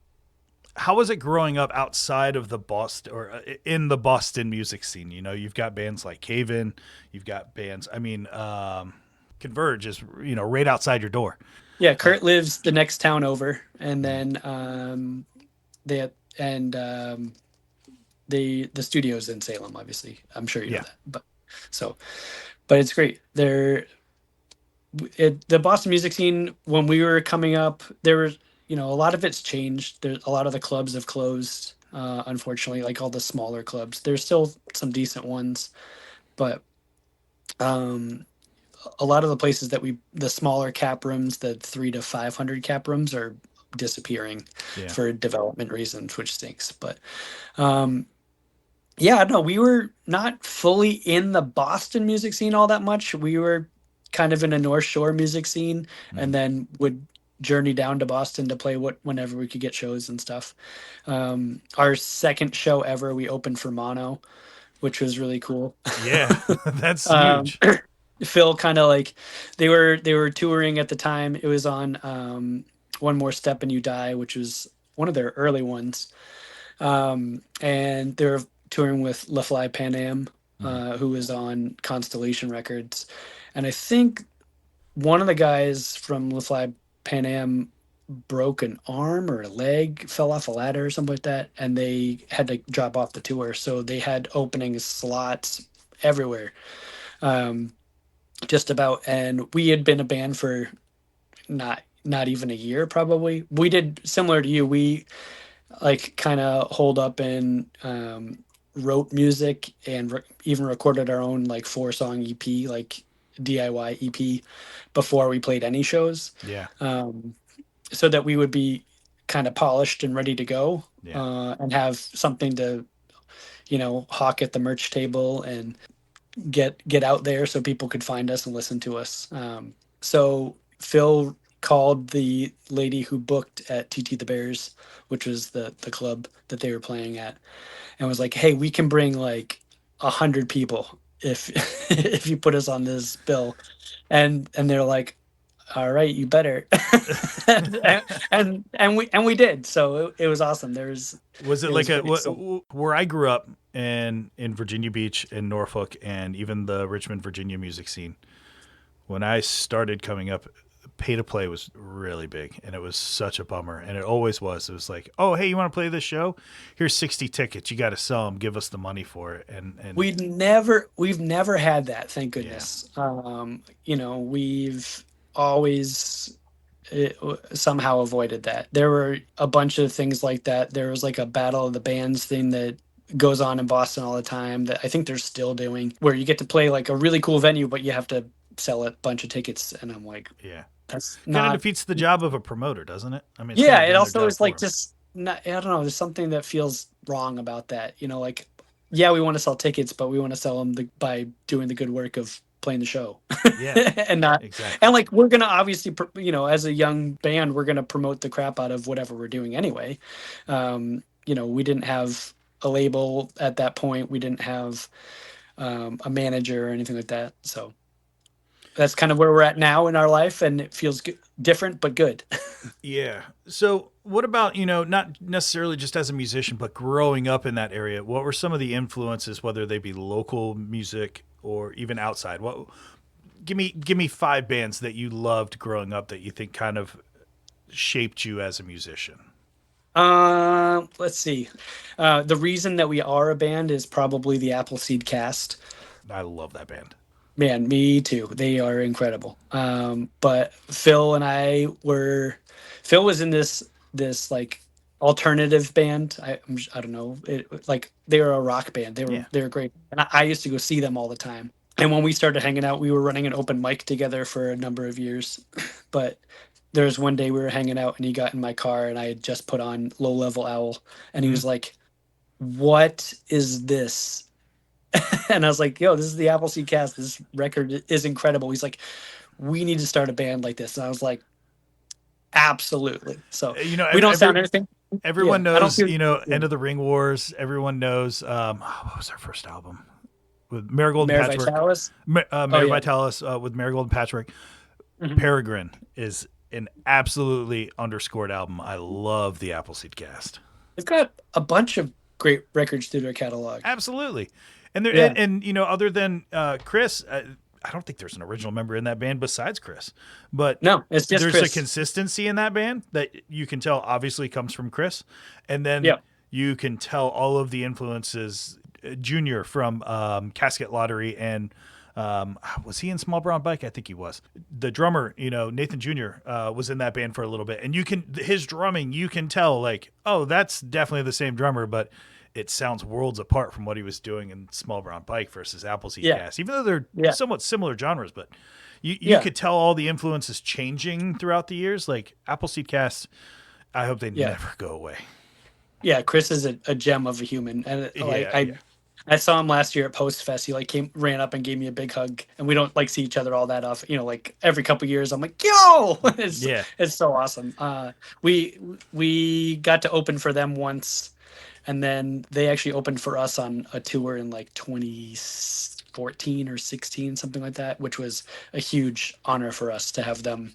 how was it growing up outside of the Boston or in the Boston music scene? You've got bands like Cave-In, you've got bands. I mean, Converge is right outside your door. Yeah, Kurt lives the next town over, and then the studio's in Salem. Obviously, I'm sure you know that. But it's great. The Boston music scene, when we were coming up, there were. A lot of it's changed. There's a lot of the clubs have closed, unfortunately, like all the smaller clubs. There's still some decent ones, but a lot of the places the smaller cap rooms, the 300 to 500 cap rooms, are disappearing for development reasons, which stinks. But Yeah, no, we were not fully in the Boston music scene all that much. We were kind of in a North Shore music scene, and Mhm. then would journey down to Boston to play whenever we could get shows and stuff. Our second show ever, we opened for Mono, which was really cool. Yeah, that's Um, huge. Phil kind of like they were touring at the time. It was on One More Step and You Die, which was one of their early ones. And they were touring with LaFly Pan Am, Mhm. who was on Constellation Records. And I think one of the guys from LaFly Pan Am broke an arm or a leg, fell off a ladder or something like that, and they had to drop off the tour. So they had opening slots everywhere, um, just about. And we had been a band for not even a year, probably. We did similar to you. We like kind of holed up and wrote music and even recorded our own like 4-song EP, like DIY EP, before we played any shows, Yeah, um, so that we would be kind of polished and ready to go, yeah. and have something to hawk at the merch table and get out there so people could find us and listen to us. So Phil called the lady who booked at TT the Bears, which was the club that they were playing at, and was like, "Hey, we can bring like 100 people if if you put us on this bill." And they're like, "All right, you better." and, and we did. So it was awesome. Was it It like was a great. So where I grew up in Virginia Beach and Norfolk and even the Richmond, Virginia music scene? When I started coming up, pay to play was really big, and it was such a bummer, and it always was. It was like, oh, hey, you want to play this show? Here's 60 tickets. You got to sell them. Give us the money for it. And we've never had that, thank yeah, goodness. We've always somehow avoided that. There were a bunch of things like that. There was like a battle of the bands thing that goes on in Boston all the time that I think they're still doing, where you get to play like a really cool venue, but you have to sell a bunch of tickets. And I'm like, yeah. that's Kind of not. defeats the job of a promoter, doesn't it? I mean, it's kind Yeah, of it doing their also job is for like them. just not. I don't know. There's something that feels wrong about that. Like, yeah, we want to sell tickets, but we want to sell them by doing the good work of playing the show, Yeah, and not. exactly. And like, we're gonna obviously, as a young band, we're gonna promote the crap out of whatever we're doing anyway. We didn't have a label at that point. We didn't have a manager or anything like that. So that's kind of where we're at now in our life, and it feels different but good. Yeah. So, what about, not necessarily just as a musician, but growing up in that area? What were some of the influences, whether they be local music or even outside? What give me five bands that you loved growing up that you think kind of shaped you as a musician. Let's see. The reason that we are a band is probably the Appleseed Cast. I love that band. Man, me too. They are incredible. But Phil was in this like alternative band. I don't know. Like they were a rock band. They were Yeah. they were great, and I used to go see them all the time. And when we started hanging out, we were running an open mic together for a number of years. But there was one day we were hanging out, and he got in my car, and I had just put on Low Level Owl, and he Hmm. was like, "What is this?" And I was like, "Yo, this is the Appleseed Cast. This record is incredible." He's like, "We need to start a band like this." And I was like, "Absolutely." So we don't sound anything. Everyone Yeah, I don't knows, feel. Yeah. End of the Ring Wars. Everyone knows. What was our first album with Marigold and Mayor Patchwork? Vitalis. Oh Mayor yeah. Vitalis with Marigold and Patchwork. Mhm. Peregrine is an absolutely underscored album. I love the Appleseed Cast. They've got a bunch of great records through their catalog. Absolutely, and there Yeah. and other than Chris, I don't think there's an original member in that band besides Chris, but No, it's just there's a Chris. consistency in that band that you can tell obviously comes from Chris, and then Yeah. you can tell all of the influences. Junior from Casket Lottery and was he in Small Brown Bike? I think he was. The drummer, Nathan Jr. Was in that band for a little bit, and his drumming, you can tell like, oh, that's definitely the same drummer, but it sounds worlds apart from what he was doing in Small Brown Bike versus Appleseed Yeah. Cast, even though they're Yeah. somewhat similar genres, but you Yeah. could tell all the influences changing throughout the years. Like Appleseed Cast, I hope they Yeah. never go away. Yeah. Chris is a gem of a human, and like Yeah, I yeah. I saw him last year at Post Fest. He like ran up and gave me a big hug, and we don't like see each other all that often. Like every couple years, I'm like, "Yo!" Yeah. It's so awesome. We we got to open for them once, and then they actually opened for us on a tour in like 2014 or 16, something like that, which was a huge honor for us to have them,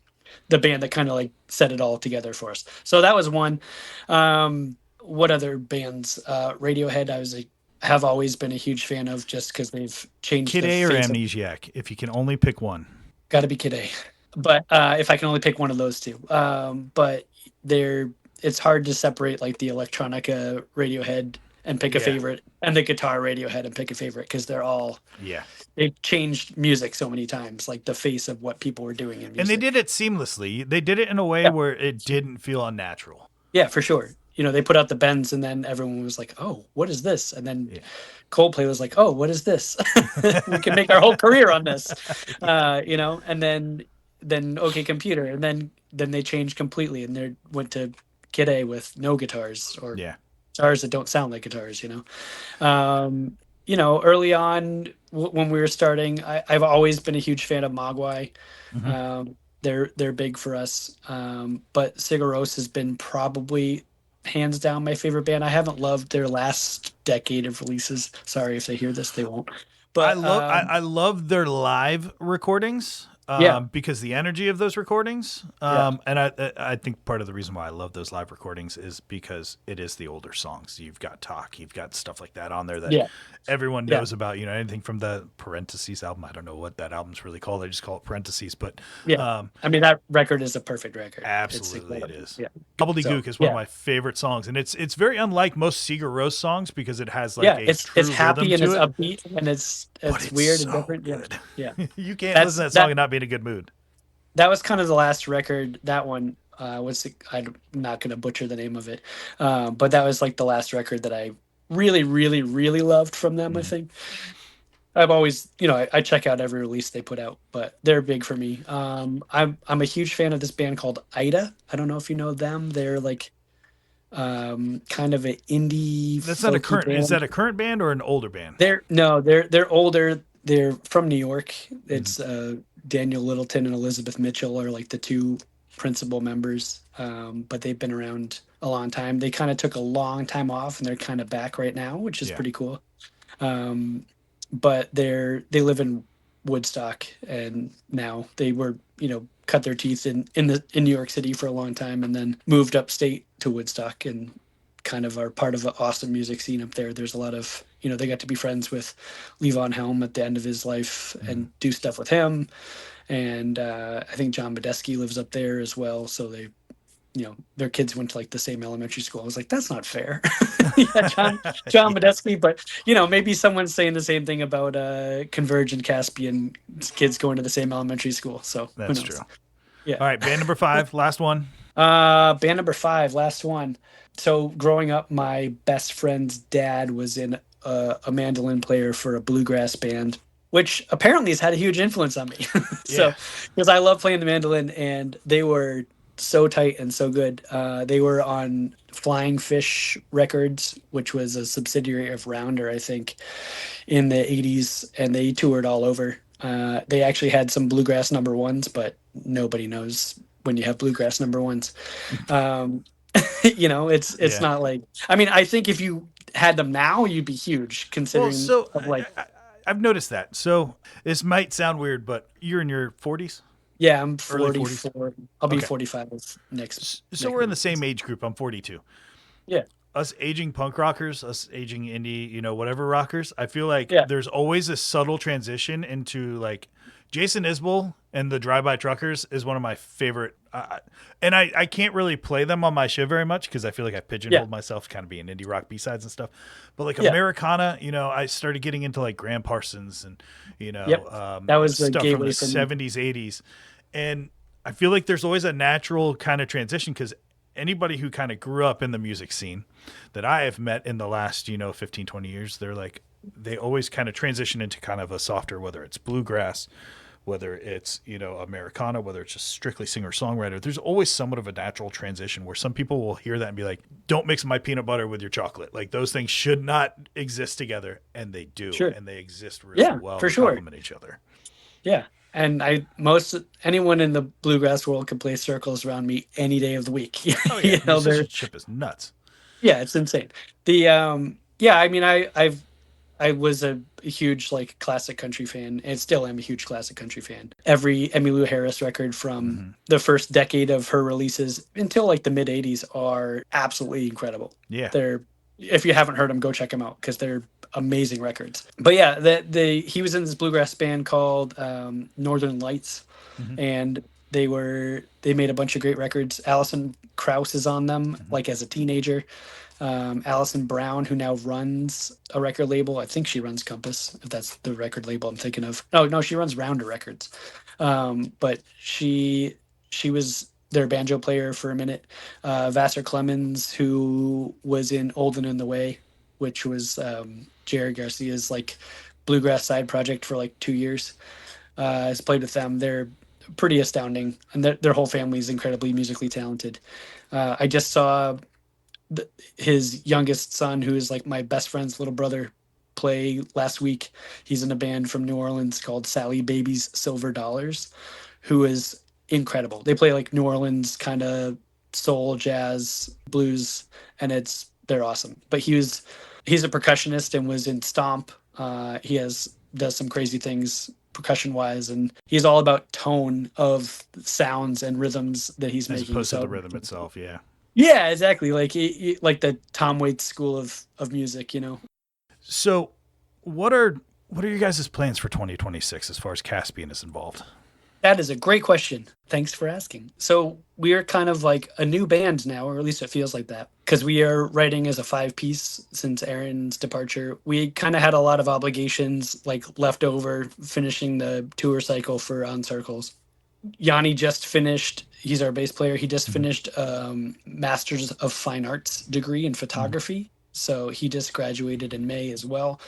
the band that kind of like set it all together for us. So that was one. What other bands? Radiohead. Have always been a huge fan of, just because they've changed Kid the A or face of. Amnesiac, if you can only pick one. Got to be Kid A, but if I can only pick one of those two, but they're it's hard to separate like the electronica Radiohead and pick a Yeah. favorite, and the guitar Radiohead and pick a favorite, because Yeah. they've changed music so many times, like the face of what people were doing in And they music. did it seamlessly. They did it in a way Yeah, where it didn't feel unnatural. yeah, for sure. They put out the Bends, and then everyone was like, "Oh, what is this?" And then Yeah. Coldplay was like, "Oh, what is this? We can make our whole career on this." And then OK Computer, and then they changed completely, and they went to Kid A with no guitars, or Yeah. guitars that don't sound like guitars. Early on, when we were starting, I've always been a huge fan of Mogwai. Hmm. They're big for us. But Sigur Rós has been probably hands down my favorite band. I haven't loved their last decade of releases. Sorry if they hear this, they won't. I But love I love their live recordings, yeah, because the energy of those recordings, yeah, and I think part of the reason why I love those live recordings is because it is the older songs. You've got Talk, you've got stuff like that on there that yeah, everyone yeah, knows about. Anything from the Parentheses album. I don't know what that album's really called. I just call it Parentheses, but yeah. um, I mean, that record is a perfect record. It's absolutely it incredible. is. Yeah. So Gobbledygook is one of yeah, my favorite songs, and it's very unlike most Sigur Rós songs because it has like yeah. a It's true rhythm happy and to it's it, upbeat and it's but it's it's weird and so different. Yeah, good. yeah. You can't listen That's to that song that and not be in a good mood. that was kind of the last record. That one I'm not going to butcher the name of it, but that was like the last record that I really, really, really loved from them. I Mhm. think I've always, I check out every release they put out, but they're big for me. I'm a huge fan of this band called Ida. I don't know if you know them. They're like kind of an indie That's not a folky current. Is band. that a current band or an older band? They're no, they're older. They're from New York. Mhm. It's Daniel Littleton and Elizabeth Mitchell are like the two principal members. But they've been around a long time. They kind of took a long time off, and they're kind of back right now, which is Yeah. pretty cool. Um, but they live in Woodstock, and now they were cut their teeth in New York City for a long time, and then moved upstate to Woodstock, and kind of are part of the awesome music scene up there. There's a lot of they got to be friends with Levon Helm at the end of his life Mhm. and do stuff with him, and I think John Medeski lives up there as well. So their kids went to like the same elementary school. I was like, that's not fair. Yeah, John Yeah, Medeski, but maybe someone's saying the same thing about Converge and Caspian kids going to the same elementary school. So who that's true. knows? Yeah. All right, band number 5, last one. Band number 5, last one. So growing up, my best friend's dad was in a mandolin player for a bluegrass band, which apparently has had a huge influence on me. Yeah. So, because I love playing the mandolin, and they were so tight and so good. They were on Flying Fish Records, which was a subsidiary of Rounder, I think, in the 80s, and they toured all over. They actually had some bluegrass number ones, but nobody knows when you have bluegrass number ones. Um, it's Yeah. not like, I mean, I think if you had them now, you'd be huge, Well, considering so of like, I've noticed that. So this might sound weird, but you're in your 40s, yeah, I'm early 40s. 44. I'll be Okay. 45 next So next we're in the month. same age group. I'm 42. Yeah, Us aging punk rockers, us aging indie, whatever rockers, I feel like yeah, there's always a subtle transition into like Jason Isbell and the Drive By Truckers is one of my favorite. And I can't really play them on my show very much because I feel like I yeah, pigeonholed myself kind of being indie rock B-sides and stuff. But like yeah. Americana, I started getting into like Graham Parsons and, Yep. That was the stuff from the gateway for me. 70s, 80s. And I feel like there's always a natural kind of transition because anybody who kind of grew up in the music scene that I have met in the last, 15, 20 years, they always kind of transition into kind of a softer, whether it's bluegrass, whether it's, Americana, whether it's just strictly singer-songwriter, there's always somewhat of a natural transition where some people will hear that and be like, don't mix my peanut butter with your chocolate. Like, those things should not exist together, and they do, Sure. and they exist really Yeah, well. for They sure. complement each other. Yeah. And most anyone in the bluegrass world can play circles around me any day of the week. Oh yeah, They're musicianship is nuts. yeah, it's insane. The yeah, I mean I was a huge like classic country fan and still am a huge classic country fan. Every Emmylou Harris record from the first decade of her releases until like the mid 80s are absolutely incredible. Yeah. They're if you haven't heard them, go check them out because they're amazing records. But yeah, he was in this bluegrass band called Northern Lights, and they made a bunch of great records. Alison Krauss is on them, like as a teenager. Alison Brown, who now runs a record label. I think she runs Compass, if that's the record label I'm thinking of. Oh no, she runs Rounder Records. But she was their banjo player for a minute. Vassar Clemens, who was in Old and in the Way, which was Jerry Garcia's like bluegrass side project for like 2 years, has played with them. They're pretty astounding, and their whole family is incredibly musically talented. I just saw his youngest son, who is like my best friend's little brother, play last week. He's in a band from New Orleans called Sally Baby's Silver Dollars, who is incredible. They play like New Orleans kind of soul, jazz, blues, and they're awesome. But he's a percussionist and was in Stomp. He does some crazy things percussion wise, and he's all about tone of sounds and rhythms that he's As making. opposed to the rhythm itself, yeah. Yeah, exactly. Like like the Tom Waits school of music, So, what are your guys' plans for 2026 as far as Caspian is involved? That is a great question. Thanks for asking. So we are kind of like a new band now, or at least it feels like that, because we are writing as a 5-piece since Aaron's departure. We kind of had a lot of obligations like left over finishing the tour cycle for On Circles. Yanni just finished, he's our bass player. He just finished Masters of Fine Arts degree in photography. So he just graduated in May as well,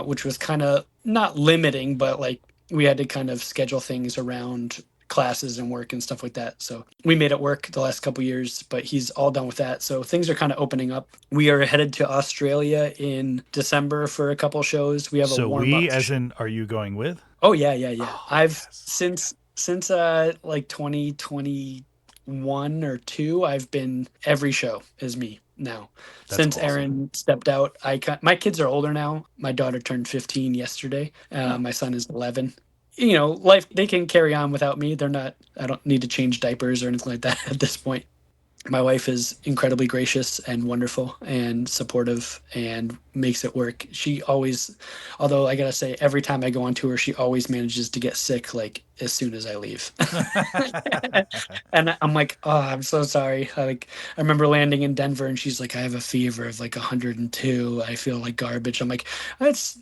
which was kind of not limiting, but like we had to kind of schedule things around classes and work and stuff like that. So we made it work the last couple years, but he's all done with that. So things are kind of opening up. We are headed to Australia in December for a couple shows. We have a warm up. As in, are you going with? Oh yeah. Oh, I've yes. since like 2021 or 2, I've been every show is me now. That's Since awesome. Aaron stepped out, my kids are older now. My daughter turned 15 yesterday. My son is 11. Life, they can carry on without me. I don't need to change diapers or anything like that at this point. My wife is incredibly gracious and wonderful and supportive and makes it work. She always, although I gotta say, every time I go on tour, she always manages to get sick like as soon as I leave. And I'm like, oh, I'm so sorry. I remember landing in Denver and she's like, I have a fever of like 102. I feel like garbage. I'm like, it's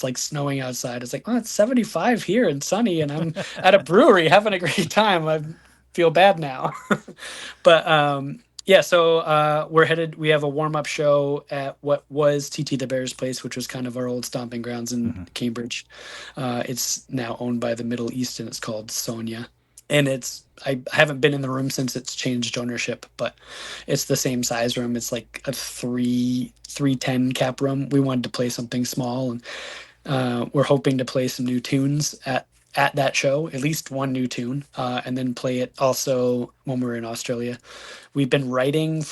like snowing outside. It's like, oh, it's 75 here and sunny, and I'm at a brewery having a great time. I feel bad now. But yeah, so we have a warm-up show at what was TT the Bear's place, which was kind of our old stomping grounds in Cambridge. It's now owned by the Middle East, and it's called Sonia. And I haven't been in the room since it's changed ownership, but it's the same size room. It's like a 310 cap room. We wanted to play something small, and we're hoping to play some new tunes at that show, at least one new tune, and then play it also when we're in Australia. We've been writing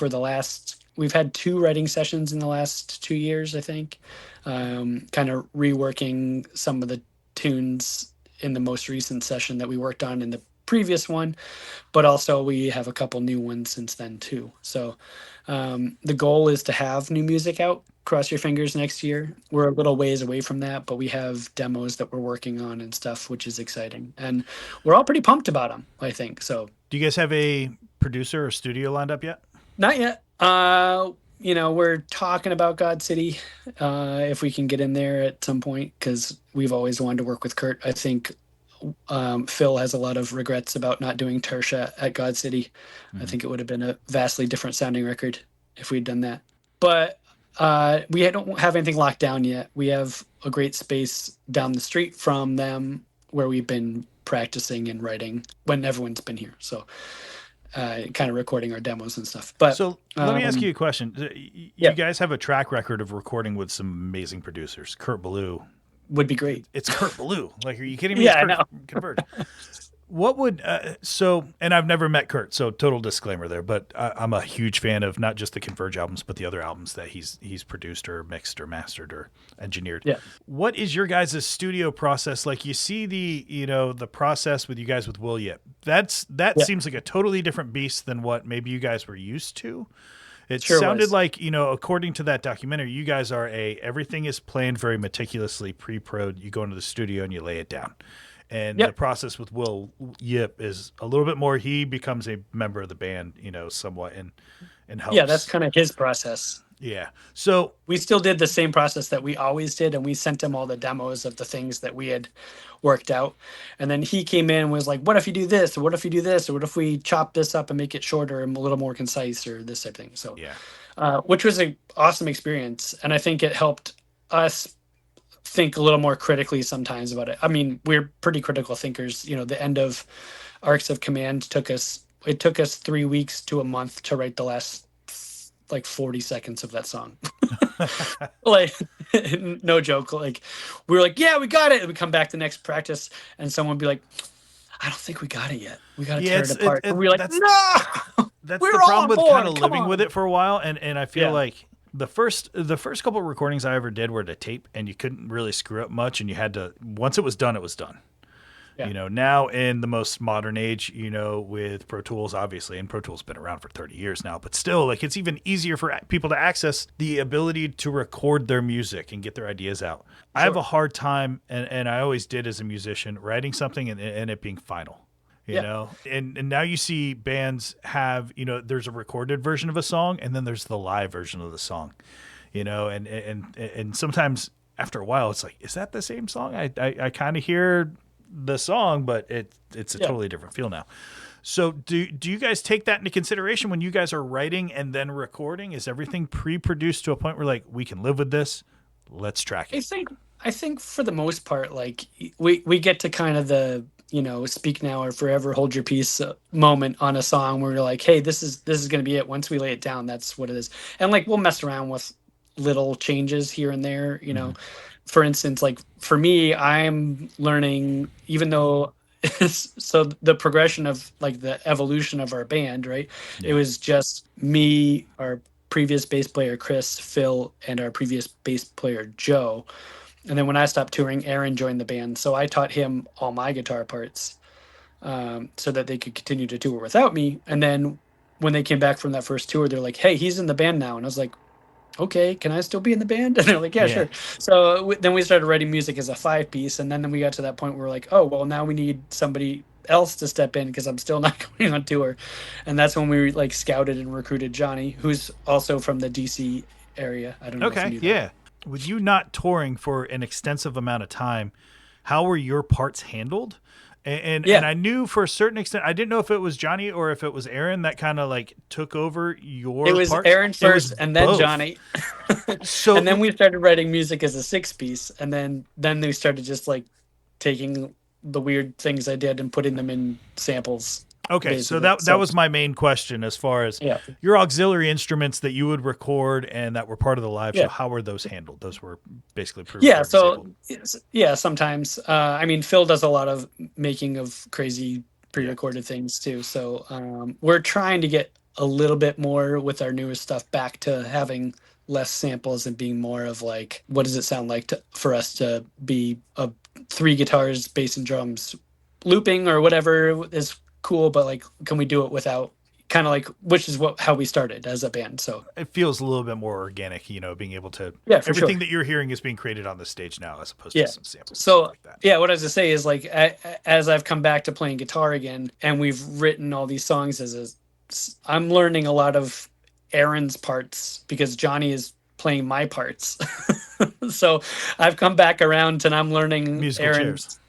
we've had 2 writing sessions in the last 2 years, I think, kind of reworking some of the tunes in the most recent session that we worked on in the previous one, but also we have a couple new ones since then too. So the goal is to have new music out. Cross your fingers next year. We're a little ways away from that, but we have demos that we're working on and stuff, which is exciting, and we're all pretty pumped about them, I think. So Do you guys have a producer or studio lined up yet? not yet. We're talking about God City, if we can get in there at some point, because we've always wanted to work with Kurt. I think Phil has a lot of regrets about not doing Tersha at God City. I think it would have been a vastly different sounding record if we'd done that. But we don't have anything locked down yet. We have a great space down the street from them where we've been practicing and writing when everyone's been here. So kind of recording our demos and stuff. But So let me ask you a question. You yeah, guys have a track record of recording with some amazing producers. Kurt Ballou. would be great. It's Kurt Ballou. Like, are you kidding me? It's Yeah, I Kurt know. Converge. What would and I've never met Kurt, so total disclaimer there. But I'm a huge fan of not just the Converge albums, but the other albums that he's produced or mixed or mastered or engineered. Yeah. What is your guys' studio process like? You see the process with you guys with Will Yip. That Yeah. seems like a totally different beast than what maybe you guys were used to. It Sure sounded was. like, according to that documentary, you guys are everything is planned very meticulously pre-prod. You go into the studio and you lay it down. And Yep. the process with Will Yip is a little bit more. He becomes a member of the band, somewhat and helps. Yeah, that's kind of his process. Yeah. So We still did the same process that we always did, and we sent him all the demos of the things that we had worked out. And then he came in and was like, what if you do this? Or what if you do this? Or what if we chop this up and make it shorter and a little more concise, or this type of thing? So, yeah. which was an awesome experience. And I think it helped us think a little more critically sometimes about it. I mean, we're pretty critical thinkers. The end of Arcs of Command took us 3 weeks to a month to write the last like 40 seconds of that song. Like, no joke. Like, we were like, yeah, we got it. And we come back the next practice and someone would be like, I don't think we got it yet. We got to tear it apart. And we're like, no, that's we're the problem with kind of living on. with it for a while. And I feel like the first couple of recordings I ever did were to tape, and you couldn't really screw up much, and you had to, once it was done, it was done. Yeah. Now in the most modern age, with Pro Tools, obviously, and Pro Tools has been around for 30 years now, but still, like, it's even easier for people to access the ability to record their music and get their ideas out. Sure. I have a hard time, and I always did as a musician, writing something and it being final. You know, and now you see bands have, there's a recorded version of a song, and then there's the live version of the song, and sometimes after a while, it's like, is that the same song? I kind of hear the song, but it's a totally different feel now. So do you guys take that into consideration when you guys are writing and then recording? Is everything pre-produced to a point where, like, we can live with this? Let's track it. I think for the most part, like, we get to kind of the, speak now or forever hold your peace moment on a song where you're like, hey, this is going to be it. Once we lay it down, that's what it is. And like, we'll mess around with little changes here and there, For instance, like, for me, I'm learning, even though so the progression of, like, the evolution of our band, right? It was just me, our previous bass player Chris, Phil, and our previous bass player Joe. And then when I stopped touring, Aaron joined the band. So I taught him all my guitar parts so that they could continue to tour without me. And then when they came back from that first tour, they're like, hey, he's in the band now. And I was like, okay, can I still be in the band? And they're like, yeah. Sure. So then we started writing music as a 5-piece. And then we got to that point where we're like, oh, well, now we need somebody else to step in because I'm still not going on tour. And that's when we, like, scouted and recruited Johnny, who's also from the DC area. I don't know if you knew that. With you not touring for an extensive amount of time, how were your parts handled? And I knew for a certain extent, I didn't know if it was Johnny or if it was Aaron that kind of, like, took over your It was parts. Aaron first and then both. Johnny. So and then we started writing music as a 6-piece. And then they started just, like, taking the weird things I did and putting them in samples. Okay, basically. so that was my main question as far as your auxiliary instruments that you would record and that were part of the live show. How were those handled? Those were basically sometimes. I mean, Phil does a lot of making of crazy pre-recorded things too. So we're trying to get a little bit more with our newest stuff back to having less samples and being more of, like, what does it sound like for us to be 3 guitars, bass and drums looping or whatever is cool, but, like, can we do it without, kind of like, which is how we started as a band. So it feels a little bit more organic, being able to everything that you're hearing is being created on the stage now as opposed to some samples. So like that. What I was to say is, like, as I've come back to playing guitar again and we've written all these songs I'm learning a lot of Aaron's parts because Johnny is playing my parts. So I've come back around and I'm learning musical Aaron's. chairs.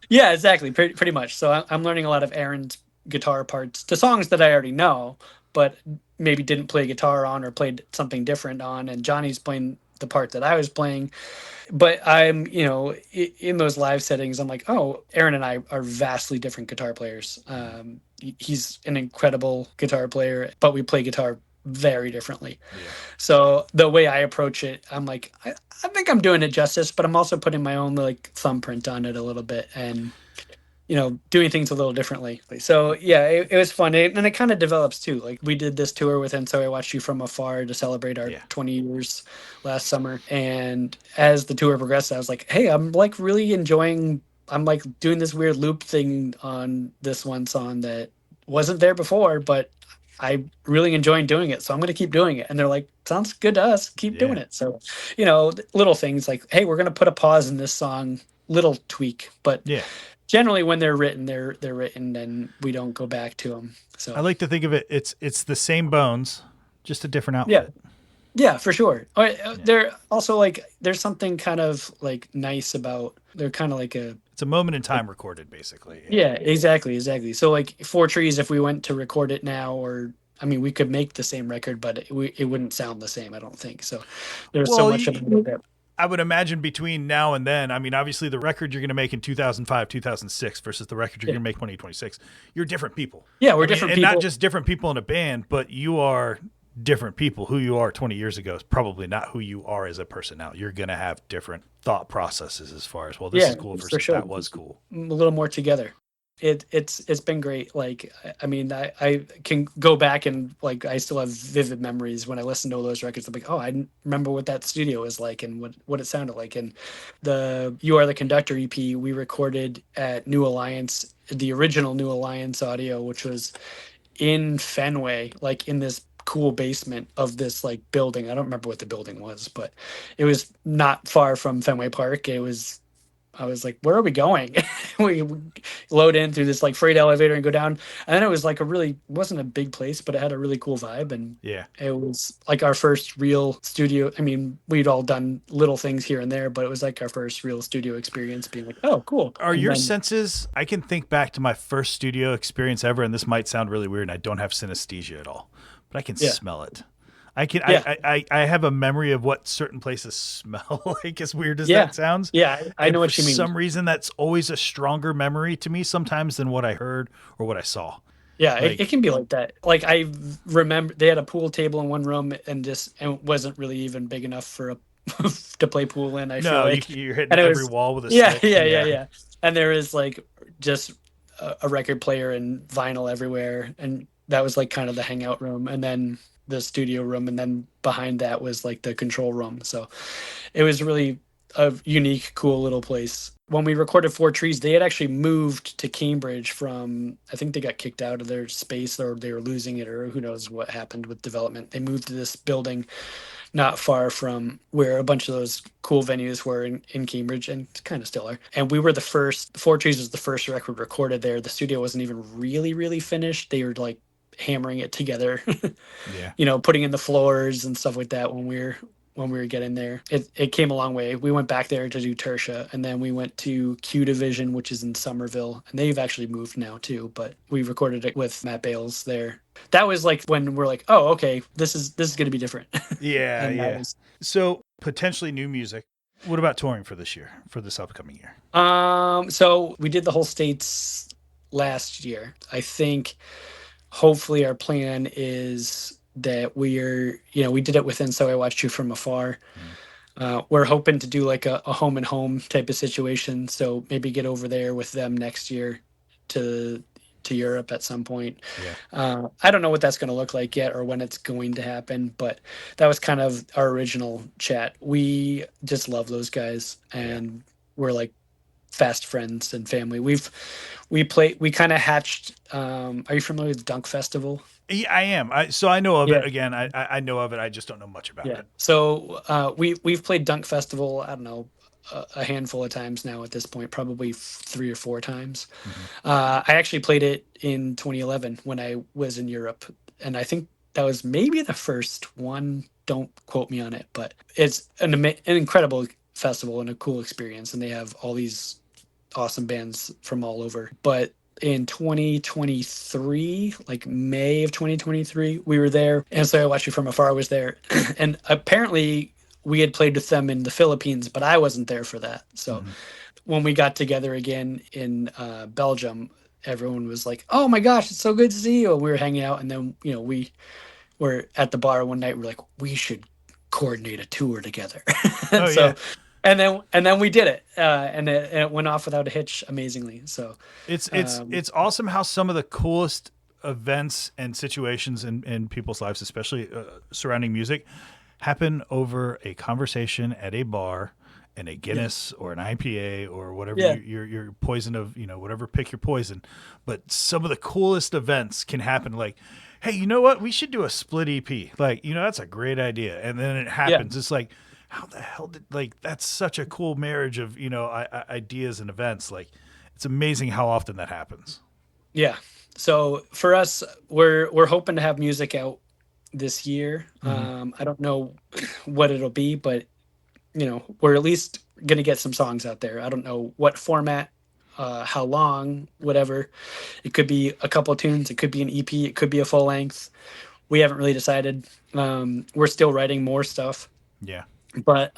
Yeah, exactly. Pretty much. So I'm learning a lot of Aaron's guitar parts to songs that I already know, but maybe didn't play guitar on or played something different on. And Johnny's playing the part that I was playing. But I'm, in those live settings, I'm like, oh, Aaron and I are vastly different guitar players. He's an incredible guitar player, but we play guitar very differently. Yeah. So the way I approach it, I'm like, I think I'm doing it justice, but I'm also putting my own like thumbprint on it a little bit, and doing things a little differently. So yeah, it was fun. And it kind of develops too. Like we did this tour with And So I Watched You From Afar to celebrate our 20 years last summer. And as the tour progressed, I was like, hey, I'm like really enjoying, I'm like doing this weird loop thing on this one song that wasn't there before, but I really enjoying doing it. So I'm going to keep doing it. And they're like, sounds good to us. Keep doing it. So, little things like, hey, we're going to put a pause in this song, little tweak, but generally when they're written, they're written and we don't go back to them. So I like to think of it, it's the same bones, just a different outfit. Yeah, for sure. They're also like, there's something kind of like nice about, they're kind of like it's a moment in time recorded, basically. Yeah, exactly. So like Four Trees, if we went to record it now, we could make the same record, but it wouldn't sound the same, I don't think. So there's so much of it. I would imagine between now and then, obviously the record you're going to make in 2005, 2006 versus the record you're going to make 2026, you're different people. Yeah, we're different people. And not just different people in a band, but you are different people. Who you are 20 years ago is probably not who you are as a person now. You're going to have different thought processes as far as, well, this is cool versus that was cool. A little more together. It's been great. Like, I can go back and like, I still have vivid memories when I listen to all those records. I'm like, oh, I remember what that studio was like and what it sounded like. And the You Are the Conductor EP we recorded at New Alliance, the original New Alliance audio, which was in Fenway, like in this cool basement of this like building. I don't remember what the building was, but it was not far from Fenway Park. I was like, where are we going? We load in through this like freight elevator and go down. And then it was like wasn't a big place, but it had a really cool vibe. And it was like our first real studio. We'd all done little things here and there, but it was like our first real studio experience, being like, oh, cool. Are your senses, I can think back to my first studio experience ever, and this might sound really weird, and I don't have synesthesia at all, but I can smell it. I can. I have a memory of what certain places smell like. As weird as that sounds. Yeah, I know what you mean. For some reason, that's always a stronger memory to me sometimes than what I heard or what I saw. Yeah, it can be like that. Like I remember they had a pool table in one room and it wasn't really even big enough for to play pool in. I feel like you're hitting every wall with a stick. Yeah. And there is like just a record player and vinyl everywhere, and that was like kind of the hangout room, and then the studio room, and then behind that was like the control room. So it was really a unique, cool little place. When we recorded Four Trees, they had actually moved to Cambridge from, I think they got kicked out of their space, or they were losing it, or who knows what happened with development. They moved to this building not far from where a bunch of those cool venues were in Cambridge, and kind of still are. And we were the first, Four Trees was the first record recorded there. The studio wasn't even really, really finished. They were like hammering it together, putting in the floors and stuff like that when we were getting there. It came a long way. We went back there to do Tertia, and then we went to Q Division, which is in Somerville, and they've actually moved now too, but we recorded it with Matt Bales there. That was like when we're like, oh, okay, this is going to be different. Yeah. So potentially new music. What about touring for this upcoming year? So we did the whole States last year. I think hopefully our plan is that we did it within So I Watched You From Afar. We're hoping to do like a home and home type of situation. So maybe get over there with them next year to Europe at some point. I don't know what that's going to look like yet or when it's going to happen, but that was kind of our original chat. We just love those guys, and we're like fast friends and family. We kind of hatched. Are you familiar with Dunk Festival? Yeah, I am. So I know of it. Again, I know of it. I just don't know much about it. So we've played Dunk Festival, I don't know, a handful of times now at this point, probably 3 or 4 times. I actually played it in 2011 when I was in Europe, and I think that was maybe the first one. Don't quote me on it, but it's an incredible festival and a cool experience, and they have all these awesome bands from all over. But in 2023, like May of 2023, we were there, and So I Watched You From Afar was there. And apparently we had played with them in the Philippines, but I wasn't there for that. So Mhm. when we got together again in Belgium, everyone was like, "Oh my gosh, it's so good to see you!" And we were hanging out, and then we were at the bar one night. We're like, "We should coordinate a tour together." Oh And yeah. so, and then we did it, and it went off without a hitch, amazingly. So, It's it's um, it's awesome how some of the coolest events and situations in people's lives, especially surrounding music, happen over a conversation at a bar and a yeah, Guinness or an IPA or whatever yeah, your poison of, whatever, pick your poison. But some of the coolest events can happen like, hey, you know what? We should do a split EP. Like, that's a great idea. And then it yeah, happens. It's like, how the hell did, like, that's such a cool marriage of, ideas and events. Like, it's amazing how often that happens. yeah. So for us, we're hoping to have music out this year. Hmm. I don't know what it'll be, but we're at least gonna get some songs out there. I don't know what format, how long, whatever. It could be a couple of tunes, it could be an EP, it could be a full length. We haven't really decided. We're still writing more stuff, Yeah. but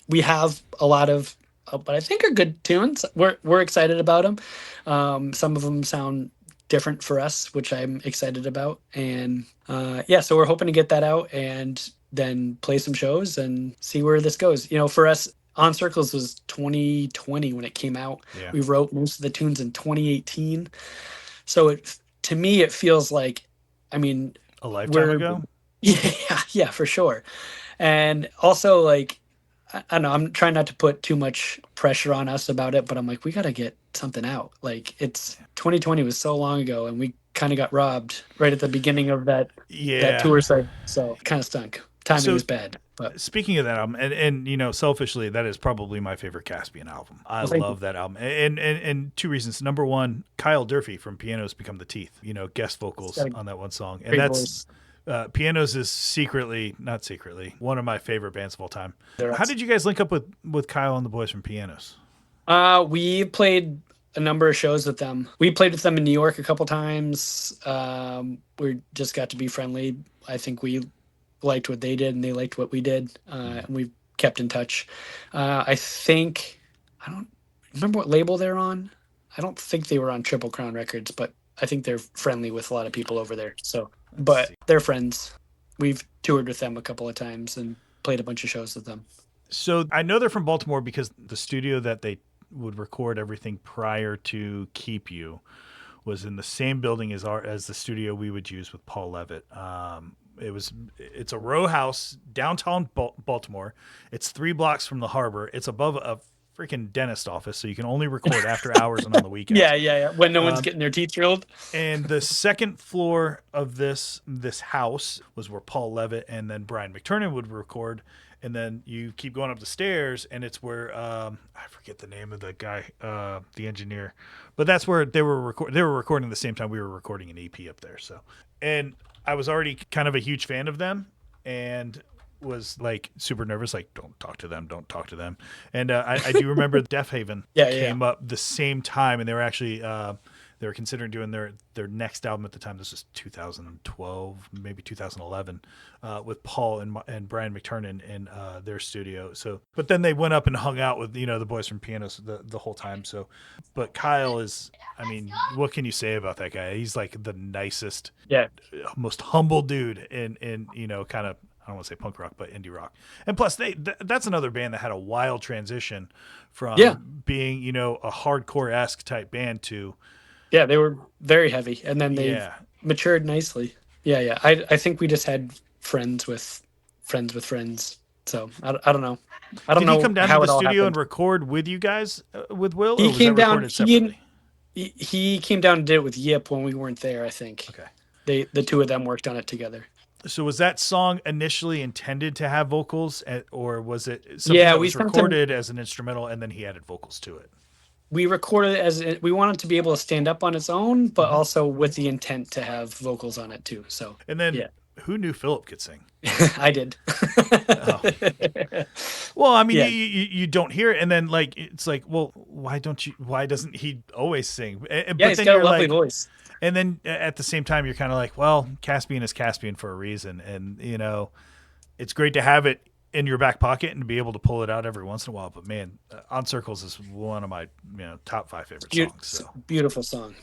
we have a lot of, but I think are good tunes. We're excited about them. Some of them sound different for us, which I'm excited about, and yeah, so we're hoping to get that out and then play some shows and see where this goes. For us, On Circles was 2020 when it came out. Yeah. We wrote most of the tunes in 2018, so to me it feels like, I mean, A lifetime we're ago. yeah, for sure. And also, like, I don't know, I'm trying not to put too much pressure on us about it, but I'm like, we got to get something out. Like, it's 2020 was so long ago, and we kind of got robbed right at the beginning of that Yeah. tour site. So it kind of stunk. Timing So was bad, but speaking of that album, and selfishly, that is probably my favorite Caspian album. I well, thank you. love that album, and two reasons. Number one, Kyle Durfee from Pianos Become the Teeth. Guest He's vocals got a on that one song, and great that's voice. Pianos is secretly, not secretly, one of my favorite bands of all time. They're How awesome. did you guys link up with Kyle and the boys from Pianos? We played a number of shows with them. We played with them in New York a couple times. We just got to be friendly. I think we liked what they did and they liked what we did. Mhm. And we've kept in touch. I don't remember what label they're on. I don't think they were on Triple Crown Records, but I think they're friendly with a lot of people over there. So, Let's but see. they're friends. We've toured with them a couple of times and played a bunch of shows with them. So I know they're from Baltimore because the studio that they would record everything prior to Keep You was in the same building as the studio we would use with Paul Levitt. It's a row house downtown Baltimore. It's 3 blocks from the harbor. It's above a freaking dentist office, so you can only record after hours and on the weekends. Yeah, yeah, yeah. When no one's Um, getting their teeth drilled. and the second floor of this house was where Paul Levitt and then Brian McTurnan would record. And then you keep going up the stairs, and it's where I forget the name of the guy, the engineer, but that's where they were They were recording the same time we were recording an EP up there. So, and I was already kind of a huge fan of them, and was like super nervous, like don't talk to them, don't talk to them. And I do remember Deaf Haven Yeah, yeah, yeah. came up the same time, and they were actually they were considering doing their next album at the time. This was 2012, maybe 2011, with Paul and Brian McTurnan in their studio. So, but then they went up and hung out with the boys from Pianos the whole time. So, but Kyle is, I mean, what can you say about that guy? He's like the nicest, Yeah. most humble dude in kind of, I don't want to say punk rock, but indie rock. And plus, that's another band that had a wild transition Yeah. from being, a hardcore esque type band to, Yeah, they were very heavy and then they've yeah. matured nicely. Yeah, yeah. I think we just had friends with friends. So I don't know. I don't Did he know come down to how the it all studio and happened. record with you guys with Will, or He was that came down. recorded separately? He came down and did it with Yip when we weren't there. I think Okay. the two of them worked on it together. So was that song initially intended to have vocals, or was it something Yeah, that we was sent him. recorded as an instrumental and then he added vocals to it? We recorded it as we wanted to be able to stand up on its own, but Hmm. also with the intent to have vocals on it too. So And then yeah, who knew Philip could sing? I did. Oh. Well, I mean, Yeah, you don't hear it, and then like it's like, well, why don't you? Why doesn't he always sing? yeah, But he's then got a you're lovely like, voice. and then at the same time, you're kind of like, well, Caspian is Caspian for a reason, and it's great to have it in your back pocket and be able to pull it out every once in a while. But man, On Circles is one of my top 5 favorite songs. So. Beautiful song.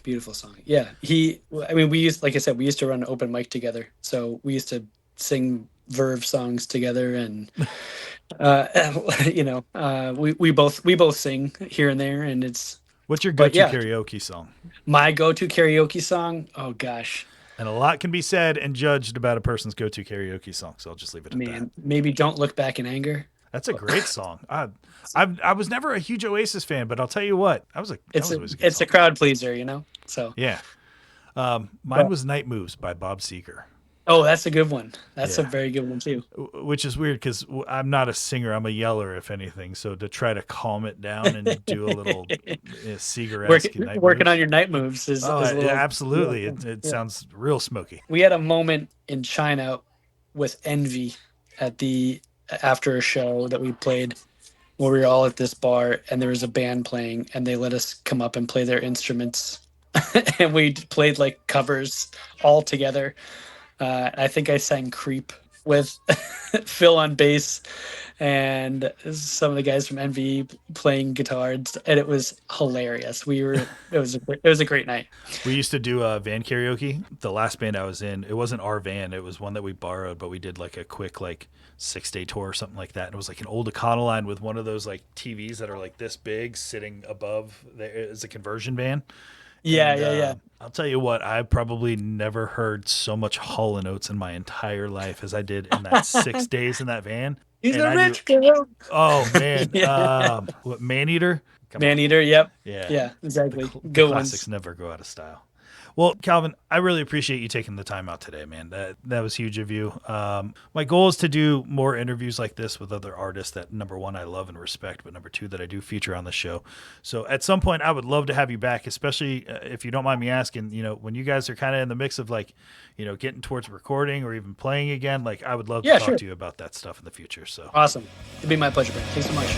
Yeah. We used, like I said, we used to run an open mic together. So we used to sing Verve songs together, and we both sing here and there, and it's. What's your go-to karaoke song? My go-to karaoke song? Oh gosh. And a lot can be said and judged about a person's go-to karaoke song, so I'll just leave it at that. Maybe Don't Look Back in Anger. That's a great song. I was never a huge Oasis fan, but I'll tell you what, it's a crowd pleaser, So yeah. Mine was Night Moves by Bob Seger. Oh, that's a good one. That's a very good one too. Which is weird because I'm not a singer. I'm a yeller, if anything. So to try to calm it down and do a little Seger-esque working on your night moves is a little, absolutely. It sounds real smoky. We had a moment in China with Envy after a show that we played, where we were all at this bar and there was a band playing, and they let us come up and play their instruments, and we played like covers all together. I think I sang Creep with Phil on bass and some of the guys from Envy playing guitars, and it was hilarious. It was a great night. We used to do van karaoke. The last band I was in, it wasn't our van, it was one that we borrowed, but we did like a quick 6-day tour or something like that. And it was like an old Econoline with one of those like TVs that are like this big sitting above. It's a conversion van. Yeah. I'll tell you what, I've probably never heard so much Hall & Oates in my entire life as I did in that 6 days in that van. He's a rich girl. Oh, man. What, Maneater? Maneater, yep. Yeah, exactly. The classics never go out of style. Well, Calvin, I really appreciate you taking the time out today, man. That was huge of you. My goal is to do more interviews like this with other artists that, number one, I love and respect, but number two, that I do feature on the show. So at some point, I would love to have you back, especially if you don't mind me asking, when you guys are kind of in the mix of getting towards recording or even playing again, I would love to talk to you about that stuff in the future. So awesome. It'd be my pleasure, Bran. Thanks so much.